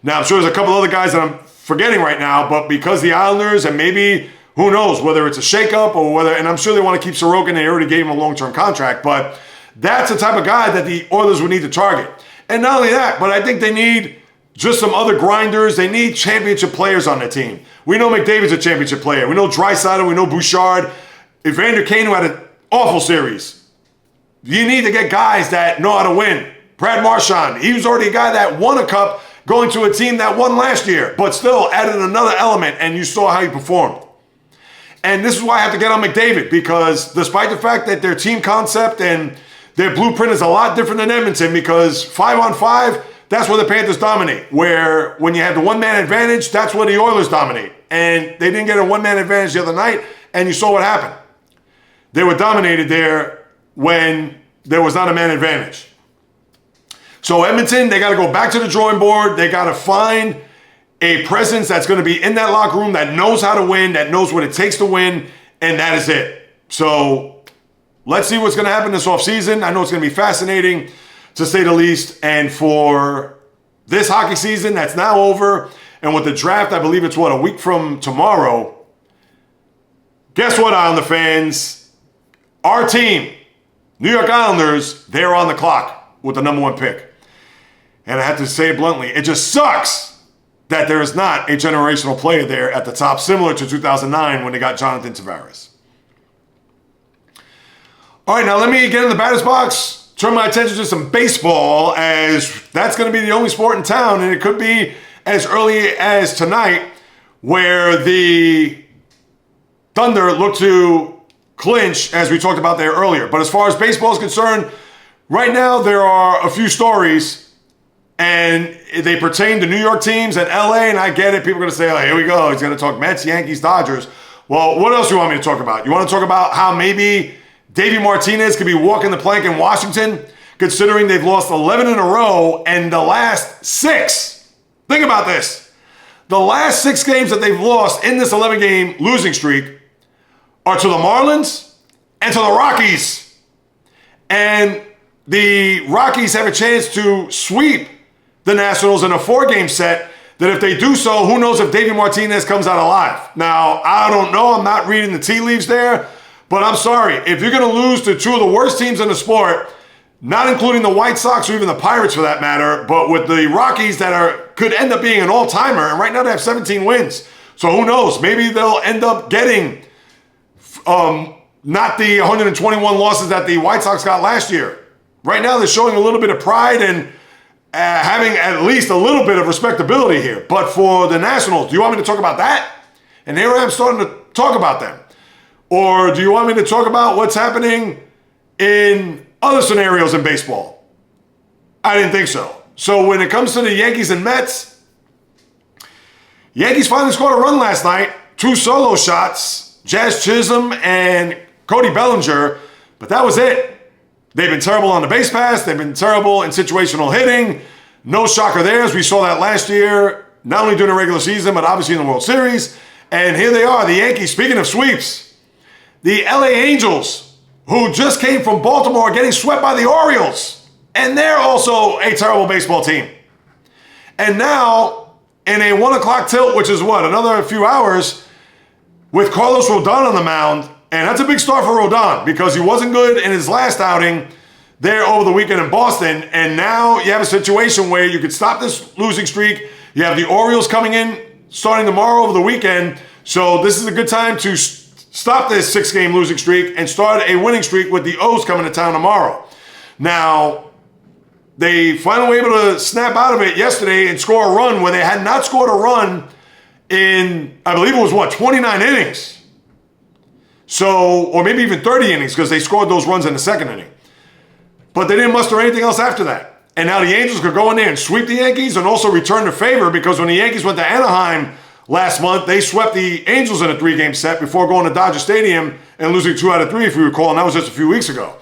Now, I'm sure there's a couple other guys that I'm forgetting right now, but because the Islanders, and maybe, who knows, whether it's a shakeup or whether, and I'm sure they want to keep Sorokin, they already gave him a long-term contract, but that's the type of guy that the Oilers would need to target. And not only that, but I think they need just some other grinders. They need championship players on their team. We know McDavid's a championship player. We know Draisaitl. We know Bouchard. Evander Kane, who had an awful series. You need to get guys that know how to win. Brad Marchand, he was already a guy that won a cup going to a team that won last year, but still added another element, and you saw how he performed. And this is why I have to get on McDavid, because despite the fact that their team concept and their blueprint is a lot different than Edmonton, because 5-on-5, that's where the Panthers dominate. Where when you have the one-man advantage, that's where the Oilers dominate. And they didn't get a one-man advantage the other night, and you saw what happened. They were dominated there when there was not a man advantage. So Edmonton, they got to go back to the drawing board. They got to find a presence that's going to be in that locker room that knows how to win, that knows what it takes to win, and that is it. So let's see what's going to happen this offseason. I know it's going to be fascinating, to say the least. And for this hockey season that's now over, and with the draft, I believe it's, a week from tomorrow. Guess what, Islander fans? Our team, New York Islanders, they're on the clock with the number one pick. And I have to say it bluntly, it just sucks that there is not a generational player there at the top, similar to 2009 when they got Jonathan Tavares. All right, now let me get in the batter's box, turn my attention to some baseball, as that's going to be the only sport in town, and it could be as early as tonight, where the Thunder look to clinch, as we talked about there earlier. But as far as baseball is concerned, right now there are a few stories, and they pertain to New York teams and LA, and I get it. People are going to say, oh, here we go. He's going to talk Mets, Yankees, Dodgers. Well, what else do you want me to talk about? You want to talk about how maybe Davey Martinez could be walking the plank in Washington, considering they've lost 11 in a row, and the last 6. Think about this. The last 6 games that they've lost in this 11-game losing streak are to the Marlins and to the Rockies. And the Rockies have a chance to sweep the Nationals in a 4-game set that if they do so, who knows if Davey Martinez comes out alive. Now, I don't know. I'm not reading the tea leaves there. But I'm sorry, if you're going to lose to 2 of the worst teams in the sport, not including the White Sox or even the Pirates for that matter, but with the Rockies that could end up being an all-timer, and right now they have 17 wins. So who knows? Maybe they'll end up getting not the 121 losses that the White Sox got last year. Right now they're showing a little bit of pride and having at least a little bit of respectability here. But for the Nationals, do you want me to talk about that? And here I am starting to talk about them. Or do you want me to talk about what's happening in other scenarios in baseball? I didn't think so. So when it comes to the Yankees and Mets, Yankees finally scored a run last night. 2 solo shots, Jazz Chisholm and Cody Bellinger, but that was it. They've been terrible on the base pass. They've been terrible in situational hitting. No shocker there, as we saw that last year, not only during the regular season, but obviously in the World Series. And here they are, the Yankees. Speaking of sweeps, the LA Angels, who just came from Baltimore getting swept by the Orioles. And they're also a terrible baseball team. And now, in a 1 o'clock tilt, which is another few hours, with Carlos Rodon on the mound. And that's a big start for Rodon, because he wasn't good in his last outing there over the weekend in Boston. And now you have a situation where you could stop this losing streak. You have the Orioles coming in starting tomorrow over the weekend. So this is a good time to stop this 6-game losing streak and start a winning streak with the O's coming to town tomorrow. Now, They finally were able to snap out of it yesterday and score a run where they had not scored a run in, I believe it was 29 innings. So, or maybe even 30 innings because they scored those runs in the second inning. But they didn't muster anything else after that. And now the Angels could go in there and sweep the Yankees and also return the favor because when the Yankees went to Anaheim last month, they swept the Angels in a 3-game set before going to Dodger Stadium and losing 2 out of 3, if you recall, and that was just a few weeks ago.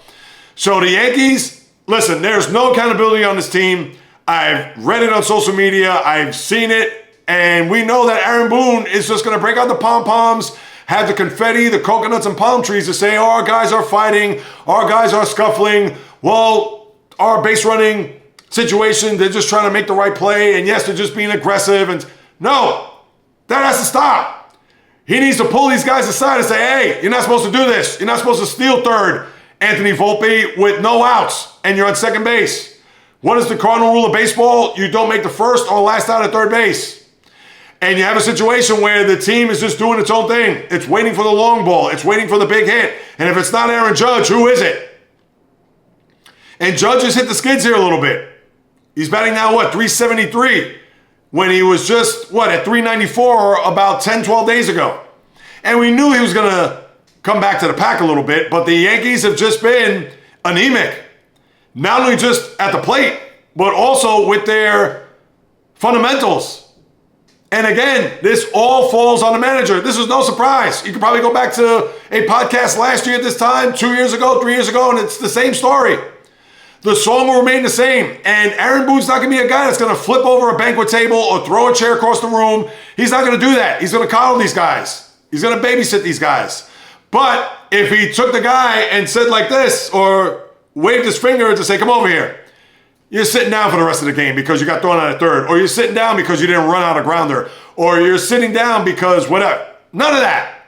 So the Yankees, listen, there's no accountability on this team. I've read it on social media. I've seen it. And we know that Aaron Boone is just going to break out the pom-poms, have the confetti, the coconuts, and palm trees to say, oh, our guys are fighting, our guys are scuffling. Well, our base running situation, they're just trying to make the right play. And yes, they're just being aggressive. And no, that has to stop. He needs to pull these guys aside and say, hey, you're not supposed to do this. You're not supposed to steal third, Anthony Volpe, with no outs, and you're on second base. What is the cardinal rule of baseball? You don't make the first or last out at third base. And you have a situation where the team is just doing its own thing. It's waiting for the long ball. It's waiting for the big hit. And if it's not Aaron Judge, who is it? And Judge has hit the skids here a little bit. He's batting now, 373, when he was just, at 394 about 10, 12 days ago. And we knew he was going to come back to the pack a little bit, but the Yankees have just been anemic. Not only just at the plate, but also with their fundamentals. And again, this all falls on the manager. This is no surprise. You could probably go back to a podcast last year at this time, 2 years ago, 3 years ago, and it's the same story. The song will remain the same. And Aaron Boone's not going to be a guy that's going to flip over a banquet table or throw a chair across the room. He's not going to do that. He's going to coddle these guys. He's going to babysit these guys. But if he took the guy and said like this or waved his finger to say, come over here, you're sitting down for the rest of the game because you got thrown out at third, or you're sitting down because you didn't run out a grounder, or you're sitting down because whatever. None of that.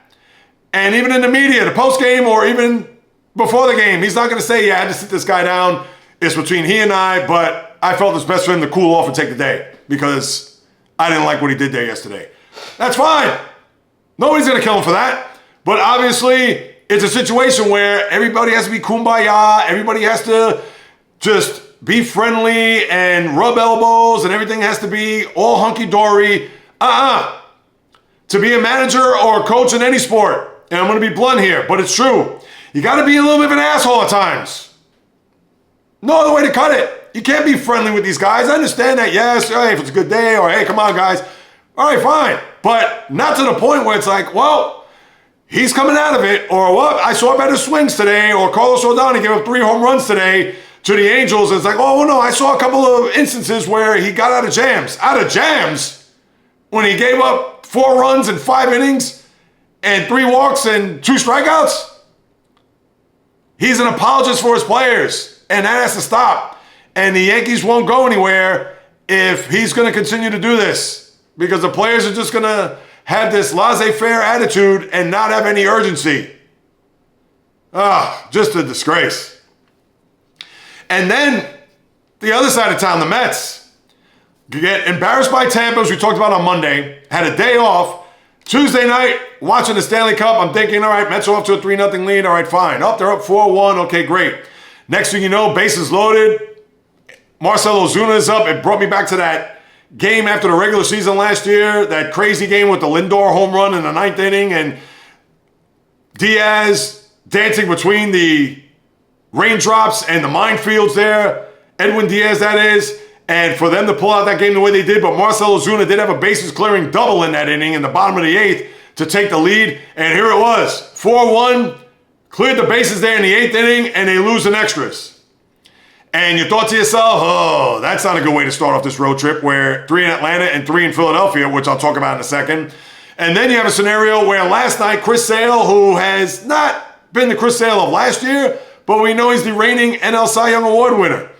And even in the media, the post game or even before the game, he's not going to say, yeah, I had to sit this guy down. It's between he and I, but I felt it's best for him to cool off and take the day because I didn't like what he did there yesterday. That's fine. Nobody's going to kill him for that. But obviously, it's a situation where everybody has to be kumbaya. Everybody has to just be friendly and rub elbows and everything has to be all hunky-dory. To be a manager or a coach in any sport, and I'm going to be blunt here, but it's true, you got to be a little bit of an asshole at times. No other way to cut it. You can't be friendly with these guys. I understand that, yes, hey, if it's a good day, or hey, come on, guys. All right, fine. But not to the point where it's like, well, he's coming out of it, or what? I saw better swings today, or Carlos Rodon gave up 3 home runs today to the Angels. It's like, oh, no, I saw a couple of instances where he got out of jams. Out of jams? When he gave up 4 runs in 5 innings and 3 walks and 2 strikeouts? He's an apologist for his players, and that has to stop. And the Yankees won't go anywhere if he's going to continue to do this because the players are just going to have this laissez-faire attitude and not have any urgency. Just a disgrace. And then the other side of town, the Mets, get embarrassed by Tampa, as we talked about on Monday, had a day off. Tuesday night, watching the Stanley Cup, I'm thinking, all right, Mets are off to a 3-0 lead. All right, fine. They're up 4-1. Okay, great. Next thing you know, bases loaded. Marcell Ozuna is up. It brought me back to that game after the regular season last year, that crazy game with the Lindor home run in the 9th inning, and Diaz dancing between the raindrops and the minefields there. Edwin Diaz, that is. And for them to pull out that game the way they did, but Marcell Ozuna did have a bases clearing double in that inning in the bottom of the 8th to take the lead. And here it was, 4-1, cleared the bases there in the 8th inning, and they lose in extras. And you thought to yourself, oh, that's not a good way to start off this road trip where 3 in Atlanta and 3 in Philadelphia, which I'll talk about in a second. And then you have a scenario where last night, Chris Sale, who has not been the Chris Sale of last year, but we know he's the reigning NL Cy Young Award winner.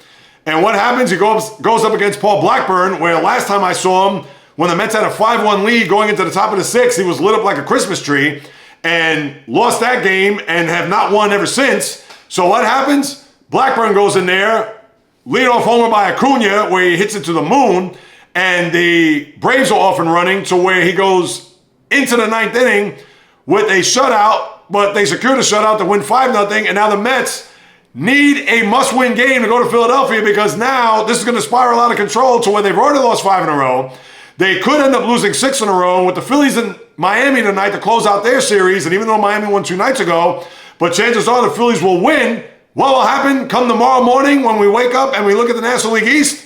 And what happens? He goes up against Paul Blackburn, where last time I saw him, when the Mets had a 5-1 lead going into the top of the 6th, he was lit up like a Christmas tree and lost that game and have not won ever since. So what happens? Blackburn goes in there, leadoff homer by Acuna, where he hits it to the moon, and the Braves are off and running to where he goes into the 9th inning with a shutout, but they secured a shutout to win 5-0, and now the Mets need a must-win game to go to Philadelphia because now this is going to spiral out of control to where they've already lost 5 in a row. They could end up losing 6 in a row with the Phillies in Miami tonight to close out their series. And even though Miami won 2 nights ago, but chances are the Phillies will win. What will happen come tomorrow morning when we wake up and we look at the National League East?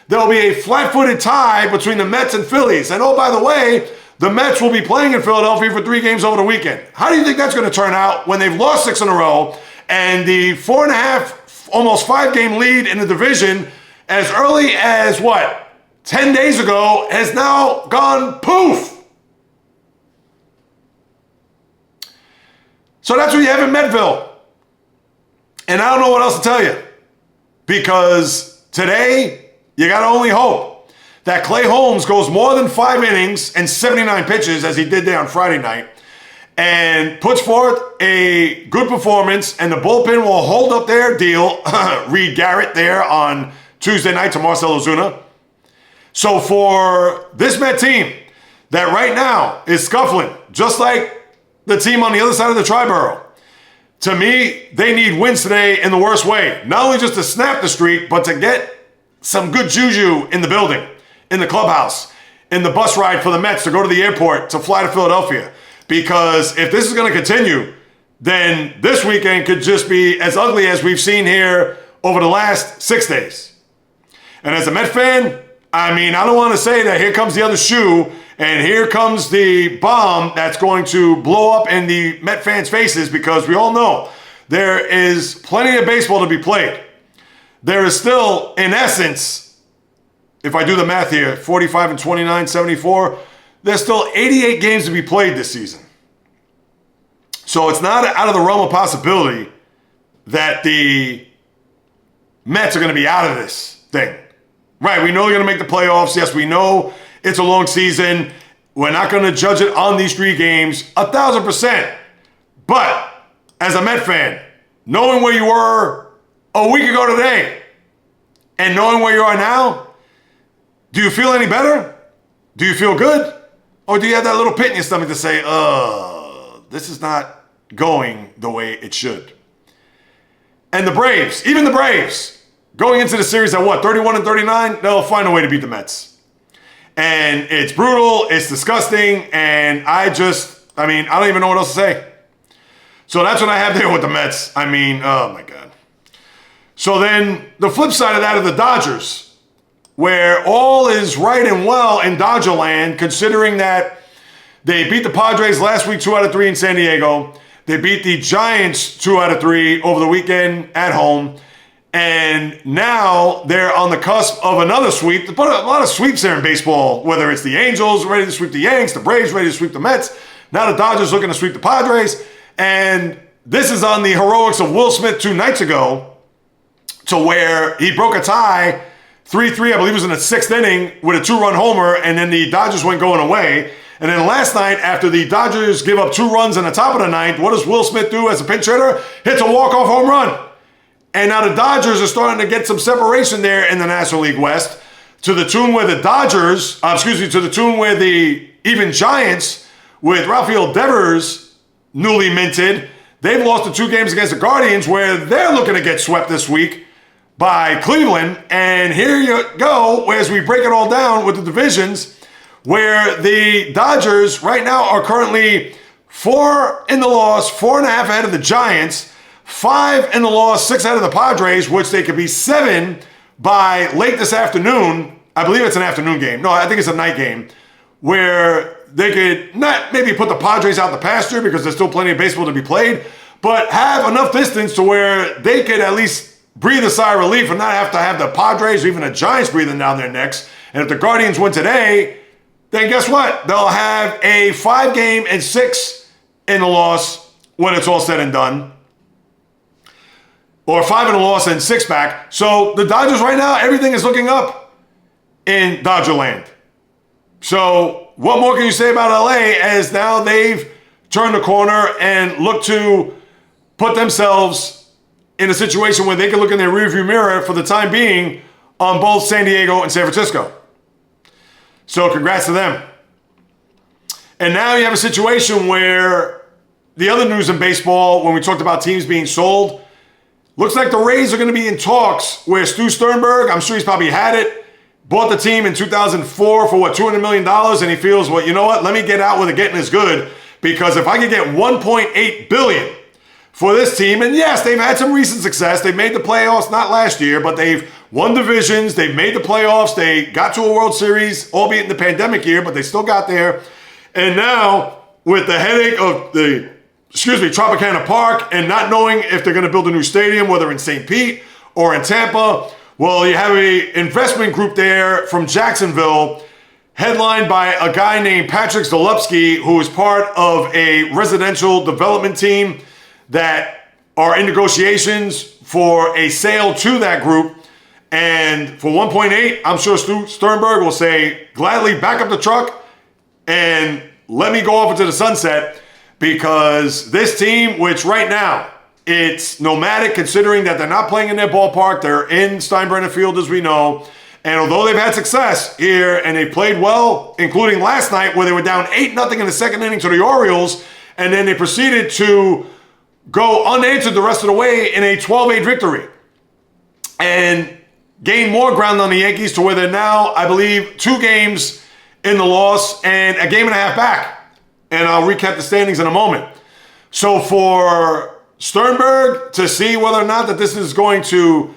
There will be a flat-footed tie between the Mets and Phillies. And oh, by the way, the Mets will be playing in Philadelphia for 3 games over the weekend. How do you think that's going to turn out when they've lost 6 in a row and the 4.5, almost 5-game lead in the division as early as, 10 days ago has now gone poof? So that's what you have in Medville. And I don't know what else to tell you. Because today, you got to only hope that Clay Holmes goes more than 5 innings and 79 pitches, as he did there on Friday night, and puts forth a good performance, and the bullpen will hold up their deal. Reed Garrett there on Tuesday night to Marcell Ozuna. So for this Met team that right now is scuffling, just like the team on the other side of the Triborough, to me, they need wins today in the worst way. Not only just to snap the streak, but to get some good juju in the building, in the clubhouse, in the bus ride for the Mets to go to the airport to fly to Philadelphia. Because if this is going to continue, then this weekend could just be as ugly as we've seen here over the last 6 days. And as a Met fan, I mean, I don't want to say that here comes the other shoe and here comes the bomb that's going to blow up in the Met fans' faces, because we all know there is plenty of baseball to be played. There is still, in essence, if I do the math here, 45 and 29, 74, there's still 88 games to be played this season. So it's not out of the realm of possibility that the Mets are going to be out of this thing. Right, we know they're going to make the playoffs. Yes, we know it's a long season. We're not going to judge it on these 3 games, 1,000%. But as a Met fan, knowing where you were a week ago today and knowing where you are now, do you feel any better? Do you feel good? Or do you have that little pit in your stomach to say, this is not going the way it should? And the Braves, even the Braves, going into the series at 31 and 39, they'll find a way to beat the Mets. And it's brutal, it's disgusting, and I don't even know what else to say. So that's what I have there with the Mets. I mean, oh my God. So then the flip side of that are the Dodgers, where all is right and well in Dodger land, considering that they beat the Padres last week 2 out of 3 in San Diego. They beat the Giants 2 out of 3 over the weekend at home. And now they're on the cusp of another sweep. But a lot of sweeps there in baseball, whether it's the Angels ready to sweep the Yanks, the Braves ready to sweep the Mets. Now the Dodgers looking to sweep the Padres. And this is on the heroics of Will Smith 2 nights ago, to where he broke a tie 3-3, I believe it was in the 6th inning, with a 2-run homer, and then the Dodgers went going away. And then last night, after the Dodgers give up 2 runs in the top of the 9th, what does Will Smith do as a pinch hitter? Hits a walk-off home run. And now the Dodgers are starting to get some separation there in the National League West, to the tune where the even Giants, with Rafael Devers newly minted, they've lost the 2 games against the Guardians, where they're looking to get swept this week by Cleveland. And here you go, as we break it all down with the divisions, where the Dodgers right now are currently 4 in the loss, 4.5 ahead of the Giants, 5 in the loss, 6 ahead of the Padres, which they could be 7 by late this afternoon. I believe it's an afternoon game. No, I think it's a night game, where they could not maybe put the Padres out the pasture because there's still plenty of baseball to be played, but have enough distance to where they could at least breathe a sigh of relief and not have to have the Padres or even the Giants breathing down their necks. And if the Guardians win today, then guess what? They'll have a 5-game and 6 in the loss when it's all said and done. Or 5 in a loss and 6 back. So the Dodgers right now, everything is looking up in Dodger land. So what more can you say about LA, as now they've turned the corner and look to put themselves in a situation where they can look in their rearview mirror for the time being on both San Diego and San Francisco. So congrats to them. And now you have a situation where the other news in baseball, when we talked about teams being sold, looks like the Rays are going to be in talks where Stu Sternberg, I'm sure he's probably had it, bought the team in 2004 for what, $200 million, and he feels, well, you know what, let me get out with it getting as good, because if I could get $1.8 billion for this team, and yes, they've had some recent success. They've made the playoffs, not last year, but they've won divisions. They've made the playoffs. They got to a World Series, albeit in the pandemic year, but they still got there. And now, with the headache of Tropicana Park and not knowing if they're going to build a new stadium, whether in St. Pete or in Tampa, well, you have an investment group there from Jacksonville, headlined by a guy named Patrick Zalupski, who is part of a residential development team that are in negotiations for a sale to that group. And for 1.8, I'm sure Stu Sternberg will say, gladly back up the truck and let me go off into the sunset, because this team, which right now, it's nomadic considering that they're not playing in their ballpark. They're in Steinbrenner Field, as we know. And although they've had success here and they played well, including last night where they were down 8-0 in the second inning to the Orioles, and then they proceeded to go unanswered the rest of the way in a 12-8 victory and gain more ground on the Yankees to where they're now, I believe, 2 games in the loss and a game and a half back. And I'll recap the standings in a moment. So for Sternberg to see whether or not that this is going to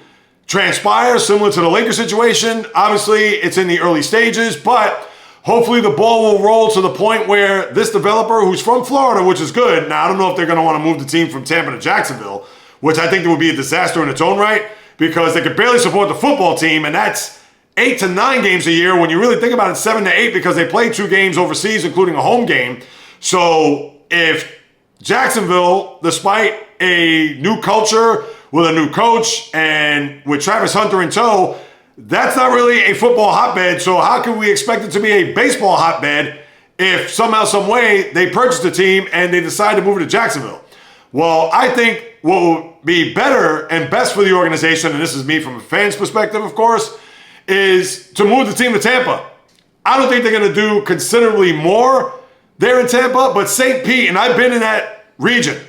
transpire, similar to the Lakers situation, obviously it's in the early stages, but hopefully the ball will roll to the point where this developer, who's from Florida, which is good. Now, I don't know if they're going to want to move the team from Tampa to Jacksonville, which I think would be a disaster in its own right, because they could barely support the football team, and that's 8 to 9 games a year. When you really think about it, 7 to 8, because they play 2 games overseas, including a home game. So if Jacksonville, despite a new culture with a new coach and with Travis Hunter in tow, that's not really a football hotbed. So how can we expect it to be a baseball hotbed if somehow, some way, they purchase the team and they decide to move it to Jacksonville? Well, I think what would be better and best for the organization, and this is me from a fan's perspective, of course, is to move the team to Tampa. I don't think they're going to do considerably more there in Tampa, but St. Pete, and I've been in that region.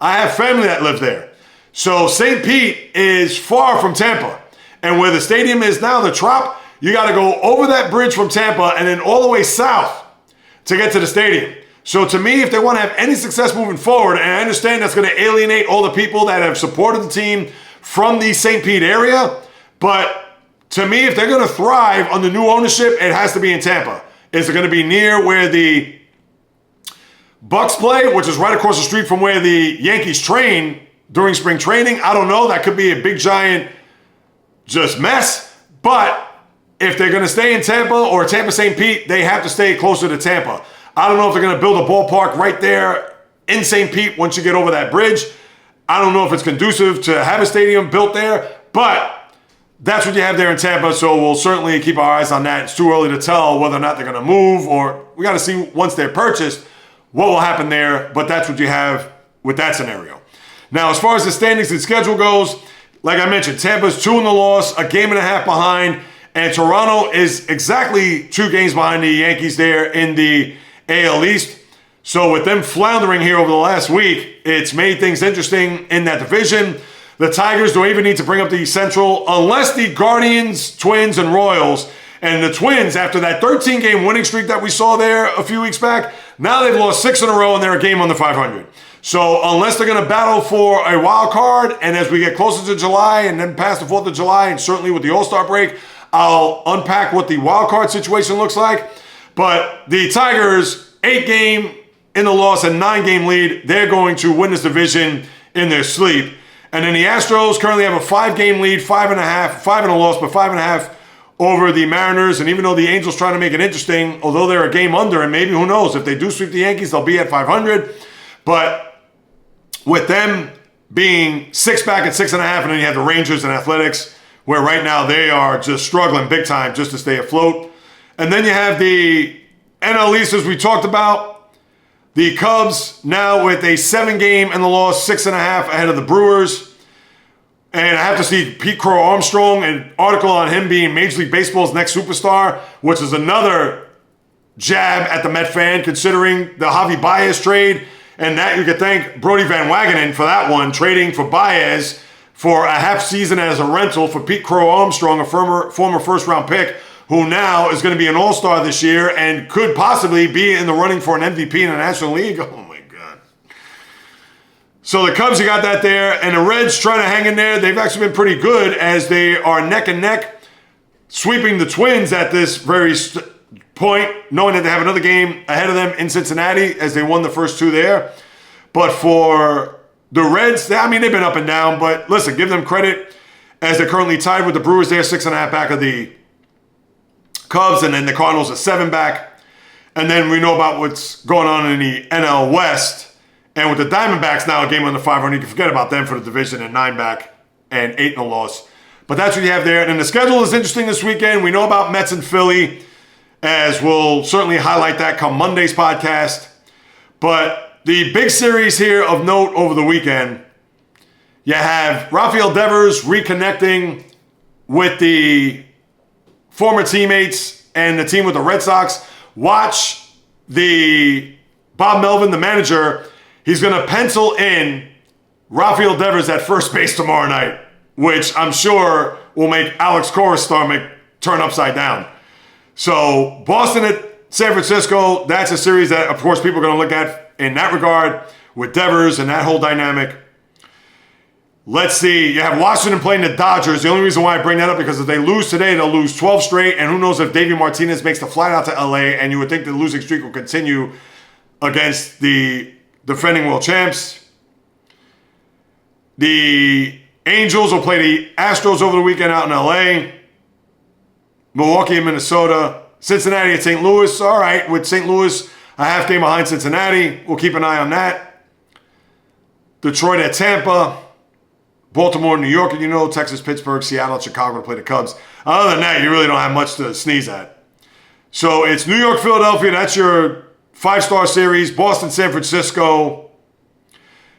I have family that live there. So St. Pete is far from Tampa. And where the stadium is now, the Trop, you got to go over that bridge from Tampa and then all the way south to get to the stadium. So to me, if they want to have any success moving forward, and I understand that's going to alienate all the people that have supported the team from the St. Pete area, but to me, if they're going to thrive under new ownership, it has to be in Tampa. Is it going to be near where the Bucks play, which is right across the street from where the Yankees train during spring training? I don't know. That could be a big, giant just mess. But if they're going to stay in Tampa or Tampa St. Pete, they have to stay closer to Tampa. I don't know if they're going to build a ballpark right there in St. Pete once you get over that bridge. I don't know if it's conducive to have a stadium built there, but that's what you have there in Tampa, so we'll certainly keep our eyes on that. It's too early to tell whether or not they're going to move, or we got to see once they're purchased what will happen there, but that's what you have with that scenario. Now, as far as the standings and schedule goes, like I mentioned, Tampa's 2 in the loss, a game and a half behind, and Toronto is exactly 2 games behind the Yankees there in the AL East. So with them floundering here over the last week, it's made things interesting in that division. The Tigers don't even need to bring up the Central unless the Guardians, Twins, and Royals. And the Twins, after that 13-game winning streak that we saw there a few weeks back, now they've lost 6 in a row and they're a game under 500. So unless they're going to battle for a wild card, and as we get closer to July and then past the 4th of July, and certainly with the All-Star break, I'll unpack what the wild card situation looks like. But the Tigers, 8-game in the loss and 9-game lead, they're going to win this division in their sleep. And then the Astros currently have a 5-game lead, 5 in a loss, but 5.5 over the Mariners. And even though the Angels trying to make it interesting, although they're a game under, and maybe who knows, if they do sweep the Yankees, they'll be at 500. But with them being 6 back at 6.5, and then you have the Rangers and Athletics, where right now they are just struggling big time just to stay afloat. And then you have the NL East, as we talked about. The Cubs now with a 7-game in the loss, 6.5 ahead of the Brewers. And I have to see Pete Crow Armstrong, an article on him being Major League Baseball's next superstar, which is another jab at the Met fan, considering the Javi Baez trade. And that you could thank Brody Van Wagenen for that one, trading for Baez for a half season as a rental for Pete Crow Armstrong, a former first-round pick, who now is going to be an all-star this year and could possibly be in the running for an MVP in the National League. Oh, my God. So the Cubs, you got that there. And the Reds trying to hang in there. They've actually been pretty good as they are neck and neck, sweeping the Twins at this very point, knowing that they have another game ahead of them in Cincinnati as they won the first two there. But for the Reds, I mean, they've been up and down, but listen, give them credit as they're currently tied with the Brewers. They're 6.5 back of the Cubs, and then the Cardinals are 7 back. And then we know about what's going on in the NL West. And with the Diamondbacks now a game under 500, you can forget about them for the division and 9 back and 8 in a loss. But that's what you have there. And then the schedule is interesting this weekend. We know about Mets and Philly, as we'll certainly highlight that come Monday's podcast. But the big series here of note over the weekend, you have Rafael Devers reconnecting with the former teammates and the team with the Red Sox. Watch the Bob Melvin, the manager. He's going to pencil in Rafael Devers at first base tomorrow night, which I'm sure will make Alex Cora's stomach turn upside down. So Boston at San Francisco, that's a series that, of course, people are going to look at in that regard with Devers and that whole dynamic. Let's see. You have Washington playing the Dodgers. The only reason why I bring that up because if they lose today, they'll lose 12 straight. And who knows if Davey Martinez makes the flight out to LA, and you would think the losing streak will continue against the defending world champs. The Angels will play the Astros over the weekend out in LA. Milwaukee and Minnesota. Cincinnati at St. Louis. All right, with St. Louis a half game behind Cincinnati. We'll keep an eye on that. Detroit at Tampa. Baltimore, New York, and you know, Texas, Pittsburgh, Seattle, Chicago to play the Cubs. Other than that, you really don't have much to sneeze at. So it's New York, Philadelphia. That's your 5-star series. Boston, San Francisco.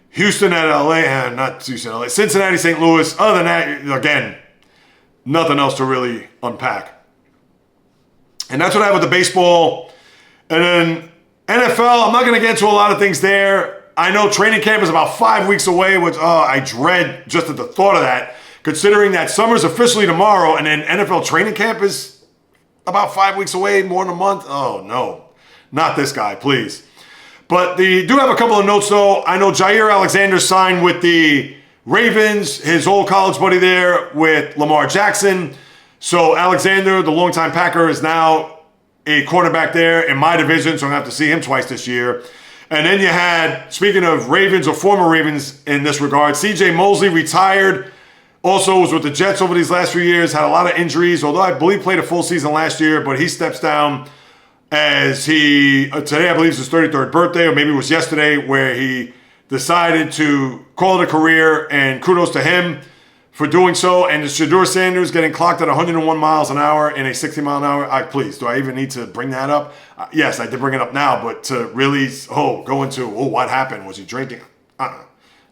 Houston at LA. Not Houston, LA. Cincinnati, St. Louis. Other than that, again, nothing else to really unpack. And that's what I have with the baseball. And then NFL, I'm not going to get into a lot of things there. I know training camp is about 5 weeks away, which I dread just at the thought of that, considering that summer's officially tomorrow and then NFL training camp is about 5 weeks away, more than a month. Oh, no. Not this guy, please. But they do have a couple of notes, though. I know Jaire Alexander signed with the Ravens, his old college buddy there with Lamar Jackson. So Alexander, the longtime Packer, is now a quarterback there in my division, so I'm going to have to see him twice this year. And then you had, speaking of Ravens or former Ravens in this regard, CJ Mosley retired. Also was with the Jets over these last few years, had a lot of injuries, although I believe played a full season last year, but he steps down as today I believe is his 33rd birthday, or maybe it was yesterday, where he decided to call it a career, and kudos to him for doing so. And Shedeur Sanders getting clocked at 101 miles an hour in a 60 mile an hour. Please, do I even need to bring that up? Yes, I did bring it up now, but to really, go into, what happened? Was he drinking?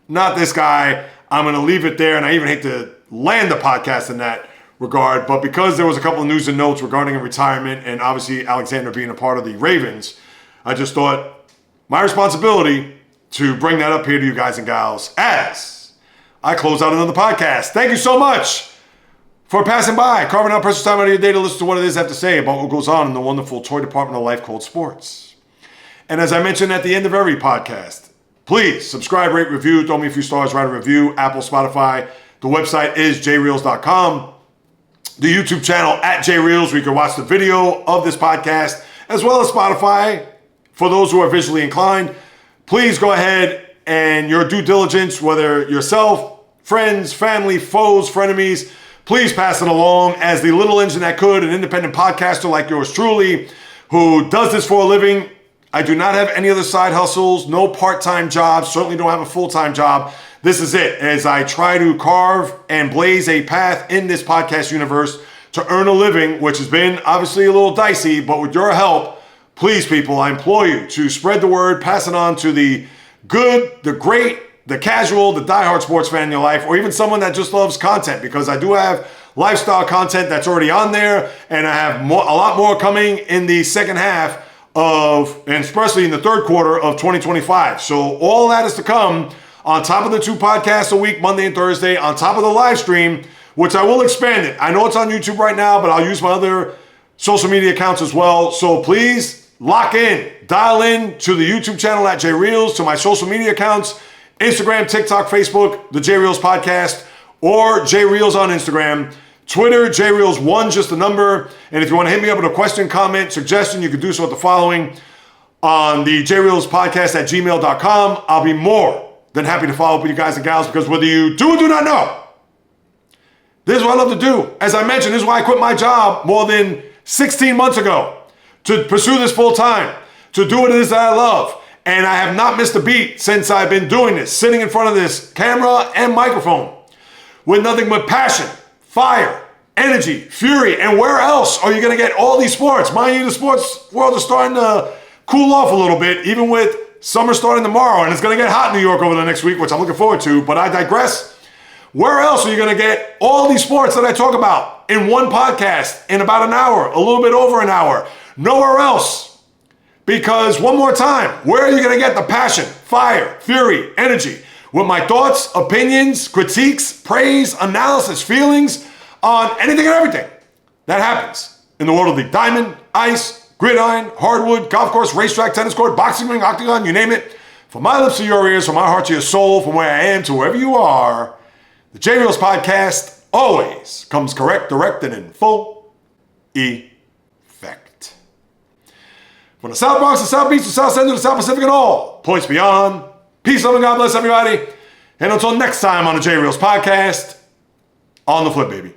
Not this guy. I'm going to leave it there, and I even hate to land the podcast in that regard, but because there was a couple of news and notes regarding a retirement and obviously Alexander being a part of the Ravens, I just thought my responsibility to bring that up here to you guys and gals as I close out another podcast. Thank you so much for passing by, carving out precious time out of your day to listen to what it is I have to say about what goes on in the wonderful toy department of life called sports. And as I mentioned at the end of every podcast, please subscribe, rate, review, throw me a few stars, write a review, Apple, Spotify. The website is JAYREELZ.com. The YouTube channel at JAYREELZ, where you can watch the video of this podcast, as well as Spotify for those who are visually inclined. Please go ahead and your due diligence, whether yourself, friends, family, foes, frenemies, please pass it along as the little engine that could, an independent podcaster like yours truly, who does this for a living. I do not have any other side hustles, no part-time jobs, certainly don't have a full-time job. This is it, as I try to carve and blaze a path in this podcast universe to earn a living, which has been obviously a little dicey, but with your help, please, people, I implore you to spread the word, pass it on to the good, the great, the casual, the diehard sports fan in your life, or even someone that just loves content, because I do have lifestyle content that's already on there, and I have a lot more coming in the second half and especially in the third quarter of 2025. So all that is to come on top of the 2 podcasts a week, Monday and Thursday, on top of the live stream, which I will expand it. I know it's on YouTube right now, but I'll use my other social media accounts as well. So please lock in, dial in to the YouTube channel at JAYREELZ, to my social media accounts, Instagram, TikTok, Facebook, the JAYREELZ podcast, or JAYREELZ on Instagram. Twitter, JAYREELZ1, just the number. And if you want to hit me up with a question, comment, suggestion, you can do so at the following on the JAYREELZ podcast at gmail.com. I'll be more than happy to follow up with you guys and gals, because whether you do or do not know, this is what I love to do. As I mentioned, this is why I quit my job more than 16 months ago, to pursue this full time, to do what it is that I love. And I have not missed a beat since I've been doing this, sitting in front of this camera and microphone with nothing but passion, fire, energy, fury. And where else are you going to get all these sports? Mind you, the sports world is starting to cool off a little bit, even with summer starting tomorrow. And it's going to get hot in New York over the next week, which I'm looking forward to. But I digress. Where else are you going to get all these sports that I talk about in one podcast in about an hour, a little bit over an hour? Nowhere else. Because one more time, where are you going to get the passion, fire, fury, energy with my thoughts, opinions, critiques, praise, analysis, feelings on anything and everything that happens in the world of the diamond, ice, gridiron, hardwood, golf course, racetrack, tennis court, boxing ring, octagon, you name it. From my lips to your ears, from my heart to your soul, from where I am to wherever you are, the JAYREELZ podcast always comes correct, direct, and in full effect. From the South Bronx, the South Beach, the South Central, the South Pacific, and all points beyond. Peace, love, and God bless everybody. And until next time on the JAYREELZ podcast, on the flip, baby.